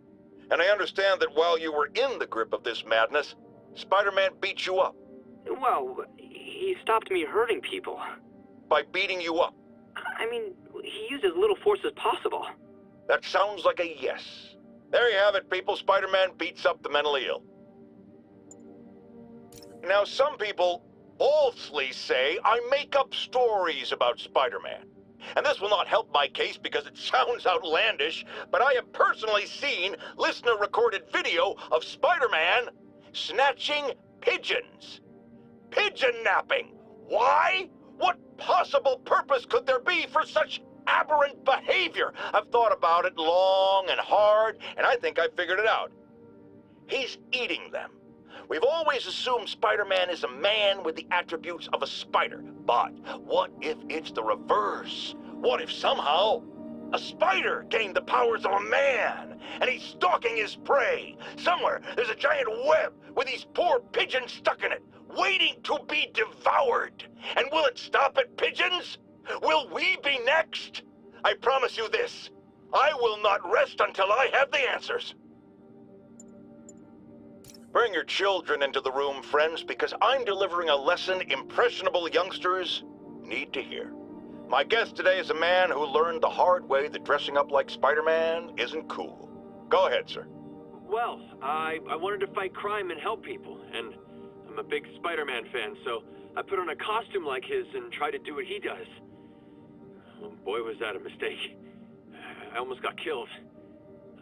And I understand that while you were in the grip of this madness, Spider-Man beat you up. Well, he stopped me hurting people. By beating you up? I mean, he used as little force as possible. That sounds like a yes. There you have it, people. Spider-Man beats up the mentally ill. Now, some people falsely say I make up stories about Spider-Man. And this will not help my case because it sounds outlandish, but I have personally seen listener-recorded video of Spider-Man snatching pigeons. Pigeon napping. Why? What possible purpose could there be for such aberrant behavior? I've thought about it long and hard, and I think I figured it out. He's eating them. We've always assumed Spider-Man is a man with the attributes of a spider. But what if it's the reverse? What if somehow a spider gained the powers of a man and he's stalking his prey? Somewhere there's a giant web with these poor pigeons stuck in it, waiting to be devoured. And will it stop at pigeons? Will we be next? I promise you this. I will not rest until I have the answers. Bring your children into the room, friends, because I'm delivering a lesson impressionable youngsters need to hear. My guest today is a man who learned the hard way that dressing up like Spider-Man isn't cool. Go ahead, sir. Well, I wanted to fight crime and help people, and I'm a big Spider-Man fan, so I put on a costume like his and tried to do what he does. Oh, boy, was that a mistake. I almost got killed.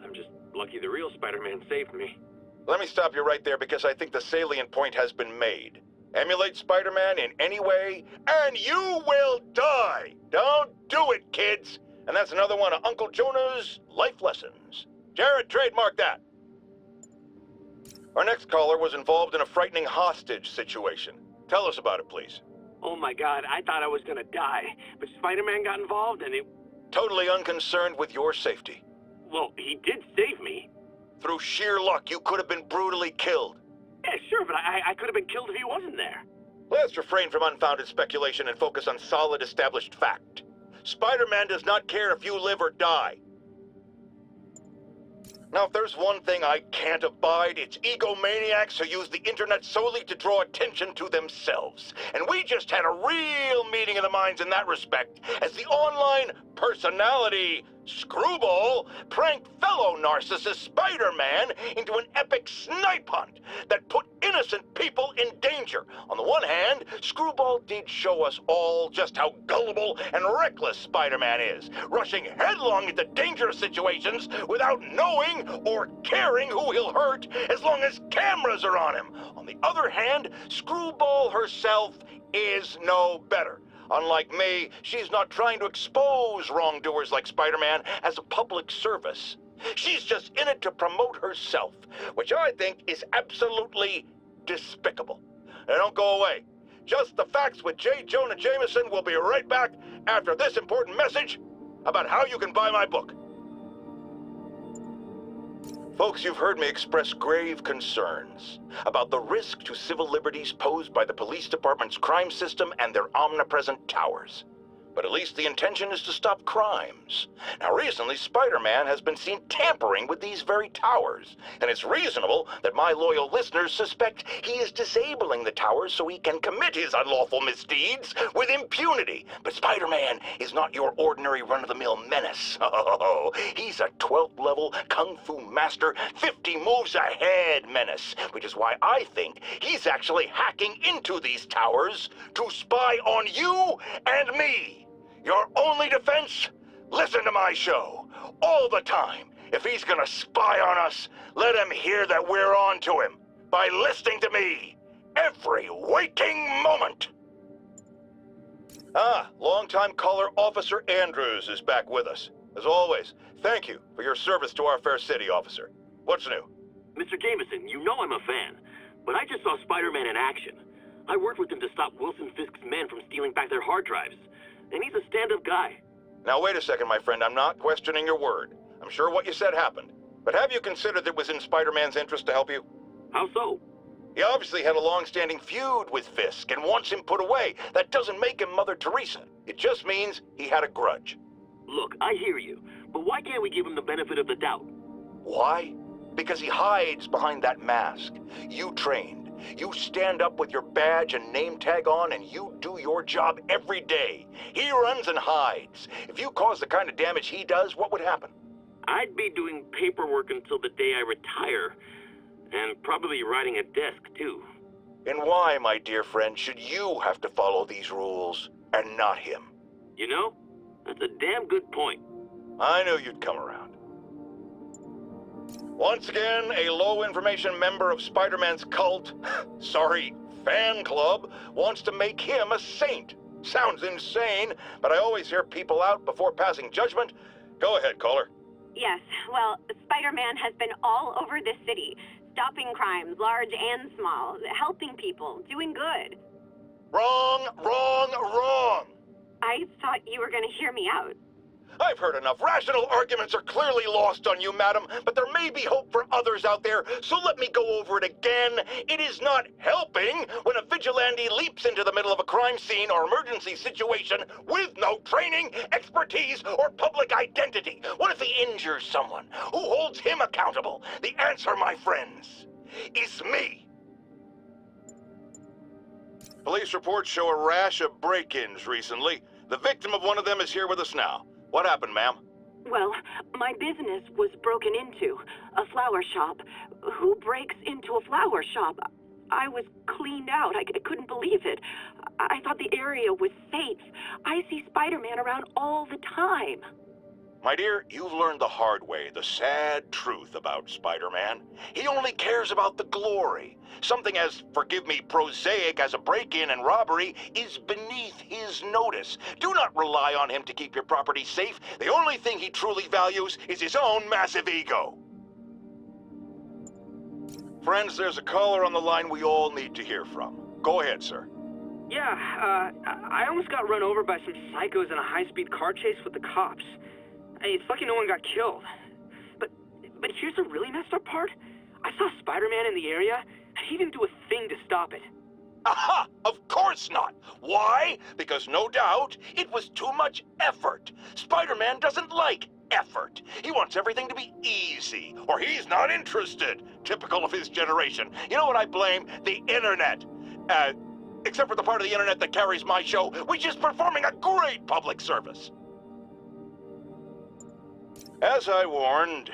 I'm just lucky the real Spider-Man saved me. Let me stop you right there because I think the salient point has been made. Emulate Spider-Man in any way, and you will die! Don't do it, kids! And that's another one of Uncle Jonah's life lessons. Jared, trademark that. Our next caller was involved in a frightening hostage situation. Tell us about it, please. Oh my God, I thought I was gonna die. But Spider-Man got involved and it... Totally unconcerned with your safety. Well, he did save me. Through sheer luck, you could have been brutally killed. Yeah, sure, but I could have been killed if he wasn't there. Let's refrain from unfounded speculation and focus on solid established fact. Spider-Man does not care if you live or die. Now, if there's one thing I can't abide, it's egomaniacs who use the internet solely to draw attention to themselves. And we just had a real meeting of the minds in that respect, as the online personality Screwball pranked fellow narcissist Spider-Man into an epic snipe hunt that put innocent people in danger. On the one hand, Screwball did show us all just how gullible and reckless Spider-Man is, rushing headlong into dangerous situations without knowing or caring who he'll hurt as long as cameras are on him. On the other hand, Screwball herself is no better. Unlike me, she's not trying to expose wrongdoers like Spider-Man as a public service. She's just in it to promote herself, which I think is absolutely despicable. Now don't go away. Just the Facts with Jonah Jameson will be right back after this important message about how you can buy my book. Folks, you've heard me express grave concerns about the risk to civil liberties posed by the police department's crime system and their omnipresent towers. But at least the intention is to stop crimes. Now, recently, Spider-Man has been seen tampering with these very towers, and it's reasonable that my loyal listeners suspect he is disabling the towers so he can commit his unlawful misdeeds with impunity. But Spider-Man is not your ordinary run-of-the-mill menace. Oh, he's a 12th level Kung Fu master, 50 moves ahead menace, which is why I think he's actually hacking into these towers to spy on you and me. Your only defense? Listen to my show. All the time. If he's gonna spy on us, let him hear that we're on to him. By listening to me. Every waking moment. Longtime caller Officer Andrews is back with us. As always, thank you for your service to our fair city, officer. What's new? Mr. Jameson, you know I'm a fan, but I just saw Spider-Man in action. I worked with him to stop Wilson Fisk's men from stealing back their hard drives. And he's a stand-up guy. Now wait a second, my friend. I'm not questioning your word. I'm sure what you said happened. But have you considered it was in Spider-Man's interest to help you? How so? He obviously had a long-standing feud with Fisk and wants him put away. That doesn't make him Mother Teresa. It just means he had a grudge. Look, I hear you, but why can't we give him the benefit of the doubt? Why? Because he hides behind that mask. You trained. You stand up with your badge and name tag on and you do your job every day. He runs and hides. If you cause the kind of damage he does, what would happen? I'd be doing paperwork until the day I retire. And probably riding a desk, too. And why, my dear friend, should you have to follow these rules and not him? You know, that's a damn good point. I knew you'd come around. Once again, a low-information member of Spider-Man's cult, fan club, wants to make him a saint. Sounds insane, but I always hear people out before passing judgment. Go ahead, caller. Yes, well, Spider-Man has been all over this city, stopping crimes, large and small, helping people, doing good. Wrong, wrong, wrong! I thought you were going to hear me out. I've heard enough. Rational arguments are clearly lost on you, madam, but there may be hope for others out there, so let me go over it again. It is not helping when a vigilante leaps into the middle of a crime scene or emergency situation with no training, expertise, or public identity. What if he injures someone? Who holds him accountable? The answer, my friends, is me. Police reports show a rash of break-ins recently. The victim of one of them is here with us now. What happened, ma'am? Well, my business was broken into. A flower shop. Who breaks into a flower shop? I was cleaned out. I couldn't believe it. I thought the area was safe. I see Spider-Man around all the time. My dear, you've learned the hard way the sad truth about Spider-Man. He only cares about the glory. Something as, forgive me, prosaic as a break-in and robbery is beneath his notice. Do not rely on him to keep your property safe. The only thing he truly values is his own massive ego. Friends, there's a caller on the line we all need to hear from. Go ahead, sir. Yeah, I almost got run over by some psychos in a high-speed car chase with the cops. It's lucky no one got killed. But here's the really messed up part. I saw Spider-Man in the area, He didn't do a thing to stop it. Aha! Of course not! Why? Because no doubt it was too much effort. Spider-Man doesn't like effort. He wants everything to be easy, or he's not interested. Typical of his generation. You know what I blame? The internet. Except for the part of the internet that carries my show, which is performing a great public service. As I warned,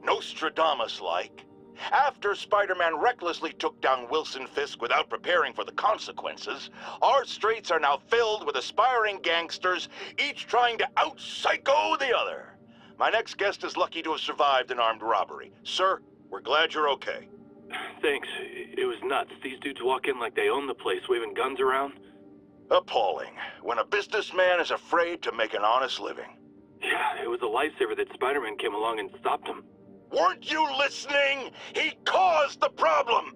Nostradamus-like, after Spider-Man recklessly took down Wilson Fisk without preparing for the consequences, our streets are now filled with aspiring gangsters, each trying to out-psycho the other. My next guest is lucky to have survived an armed robbery. Sir, we're glad you're okay. Thanks. It was nuts. These dudes walk in like they own the place, waving guns around. Appalling. When a businessman is afraid to make an honest living. Yeah, it was a lifesaver that Spider-Man came along and stopped him. Weren't you listening? He caused the problem!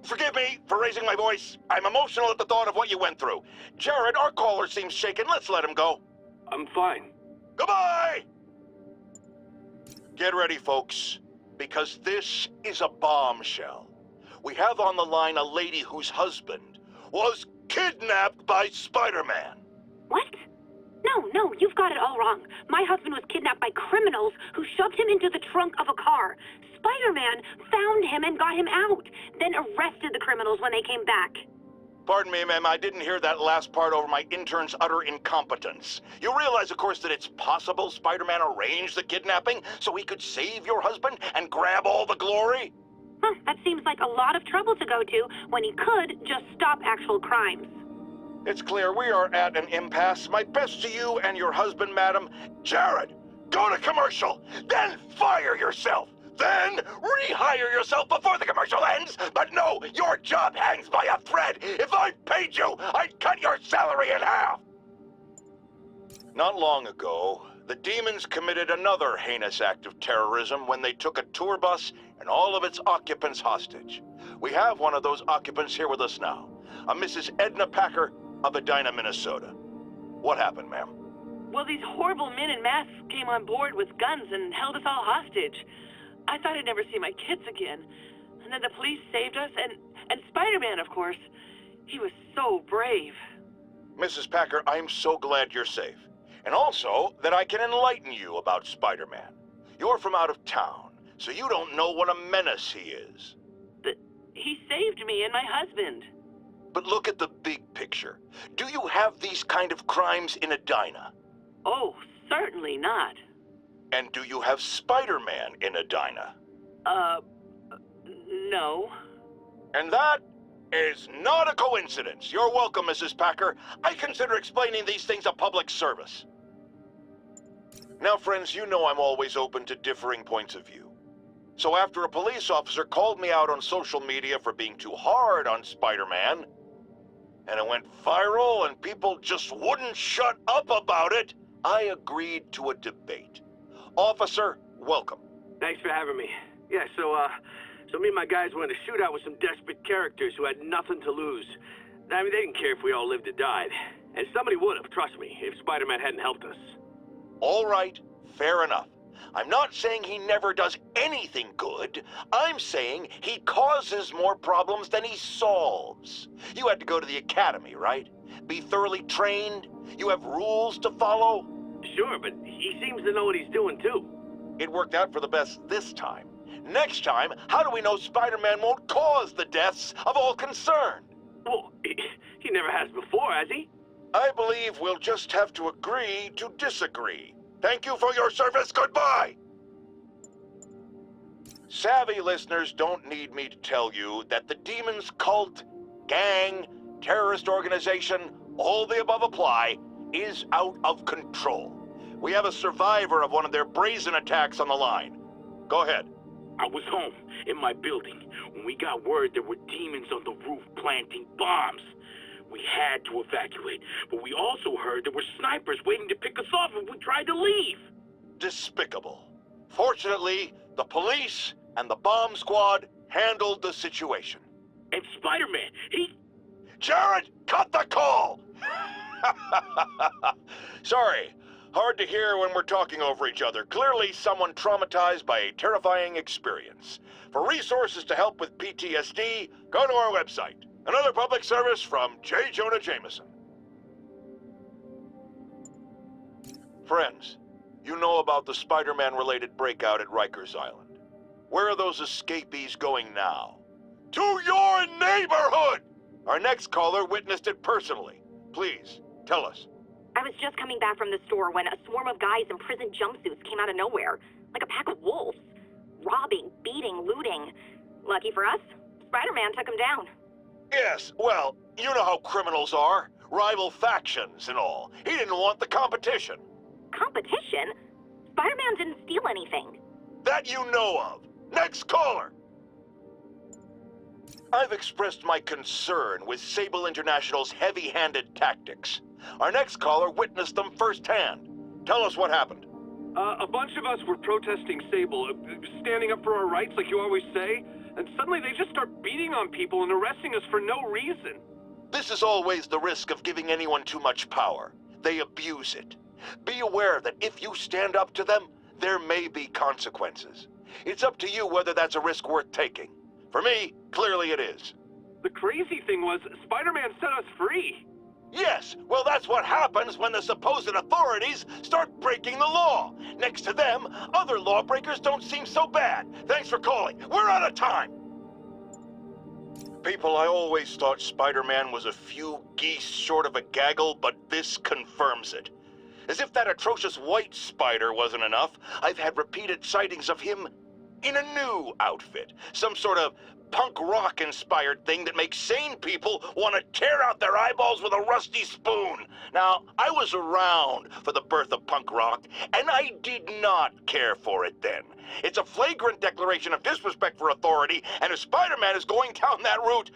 Forgive me for raising my voice. I'm emotional at the thought of what you went through. Jared, our caller seems shaken. Let's let him go. I'm fine. Goodbye! Get ready, folks, because this is a bombshell. We have on the line a lady whose husband was kidnapped by Spider-Man. What? No, you've got it all wrong. My husband was kidnapped by criminals who shoved him into the trunk of a car. Spider-Man found him and got him out, then arrested the criminals when they came back. Pardon me, ma'am, I didn't hear that last part over my intern's utter incompetence. You realize, of course, that it's possible Spider-Man arranged the kidnapping so he could save your husband and grab all the glory? That seems like a lot of trouble to go to when he could just stop actual crimes. It's clear we are at an impasse. My best to you and your husband, madam. Jared, go to commercial, then fire yourself. Then rehire yourself before the commercial ends. But no, your job hangs by a thread. If I paid you, I'd cut your salary in half. Not long ago, the Demons committed another heinous act of terrorism when they took a tour bus and all of its occupants hostage. We have one of those occupants here with us now, a Mrs. Edna Packer of Edina, Minnesota. What happened, ma'am? Well, these horrible men in masks came on board with guns and held us all hostage. I thought I'd never see my kids again. And then the police saved us, and Spider-Man, of course. He was so brave. Mrs. Packer, I'm so glad you're safe. And also that I can enlighten you about Spider-Man. You're from out of town, so you don't know what a menace he is. But he saved me and my husband. But look at the big picture. Do you have these kind of crimes in Edina? Oh, certainly not. And do you have Spider-Man in Edina? No. And that is not a coincidence. You're welcome, Mrs. Packer. I consider explaining these things a public service. Now, friends, you know I'm always open to differing points of view. So after a police officer called me out on social media for being too hard on Spider-Man, and it went viral and people just wouldn't shut up about it, I agreed to a debate. Officer, welcome. Thanks for having me. Yeah, so me and my guys went in a shootout with some desperate characters who had nothing to lose. I mean, they didn't care if we all lived or died. And somebody would have, trust me, if Spider-Man hadn't helped us. All right, fair enough. I'm not saying he never does anything good. I'm saying he causes more problems than he solves. You had to go to the academy, right? Be thoroughly trained? You have rules to follow? Sure, but he seems to know what he's doing, too. It worked out for the best this time. Next time, how do we know Spider-Man won't cause the deaths of all concerned? Well, he never has before, has he? I believe we'll just have to agree to disagree. Thank you for your service. Goodbye! Savvy listeners don't need me to tell you that the Demons cult, gang, terrorist organization, all the above apply, is out of control. We have a survivor of one of their brazen attacks on the line. Go ahead. I was home, in my building, when we got word there were demons on the roof planting bombs. We had to evacuate, but we also heard there were snipers waiting to pick us off if we tried to leave. Despicable. Fortunately, the police and the bomb squad handled the situation. And Spider-Man, he... Jared, cut the call! Sorry, Hard to hear when we're talking over each other. Clearly someone traumatized by a terrifying experience. For resources to help with PTSD, go to our website. Another public service from J. Jonah Jameson. Friends, you know about the Spider-Man-related breakout at Rikers Island. Where are those escapees going now? To your neighborhood! Our next caller witnessed it personally. Please, tell us. I was just coming back from the store when a swarm of guys in prison jumpsuits came out of nowhere, like a pack of wolves. Robbing, beating, looting. Lucky for us, Spider-Man took them down. Yes, well, you know how criminals are. Rival factions and all. He didn't want the competition. Competition? Spider-Man didn't steal anything. That you know of. Next caller! I've expressed my concern with Sable International's heavy-handed tactics. Our next caller witnessed them firsthand. Tell us what happened. A bunch of us were protesting Sable, standing up for our rights like you always say, and suddenly they just start beating on people and arresting us for no reason. This is always the risk of giving anyone too much power. They abuse it. Be aware that if you stand up to them, there may be consequences. It's up to you whether that's a risk worth taking. For me, clearly it is. The crazy thing was, Spider-Man set us free. Yes, well that's what happens when the supposed authorities start breaking the law. Next to them, other lawbreakers don't seem so bad. Thanks for calling. We're out of time. People, I always thought Spider-Man was a few geese short of a gaggle, but this confirms it. As if that atrocious white spider wasn't enough, I've had repeated sightings of him in a new outfit. Some sort of punk rock-inspired thing that makes sane people want to tear out their eyeballs with a rusty spoon. Now, I was around for the birth of punk rock, and I did not care for it then. It's a flagrant declaration of disrespect for authority, and if Spider-Man is going down that route...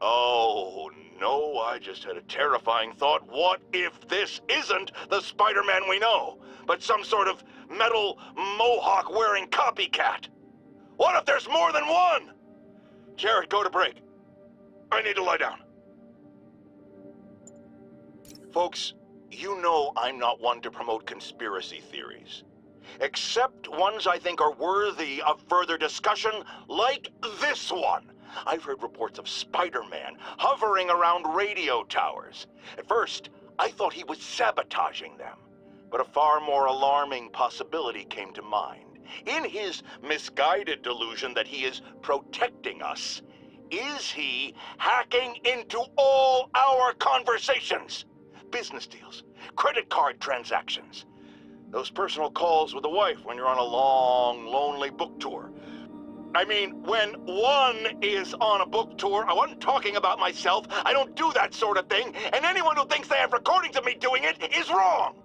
Oh, no, I just had a terrifying thought. What if this isn't the Spider-Man we know, but some sort of metal mohawk-wearing copycat? What if there's more than one? Jared, go to break. I need to lie down. Folks, you know I'm not one to promote conspiracy theories. Except ones I think are worthy of further discussion, like this one. I've heard reports of Spider-Man hovering around radio towers. At first, I thought he was sabotaging them. But a far more alarming possibility came to mind. In his misguided delusion that he is protecting us, is he hacking into all our conversations? Business deals, credit card transactions, those personal calls with the wife when you're on a long, lonely book tour. I mean, when one is on a book tour, I wasn't talking about myself. I don't do that sort of thing, and anyone who thinks they have recordings of me doing it is wrong.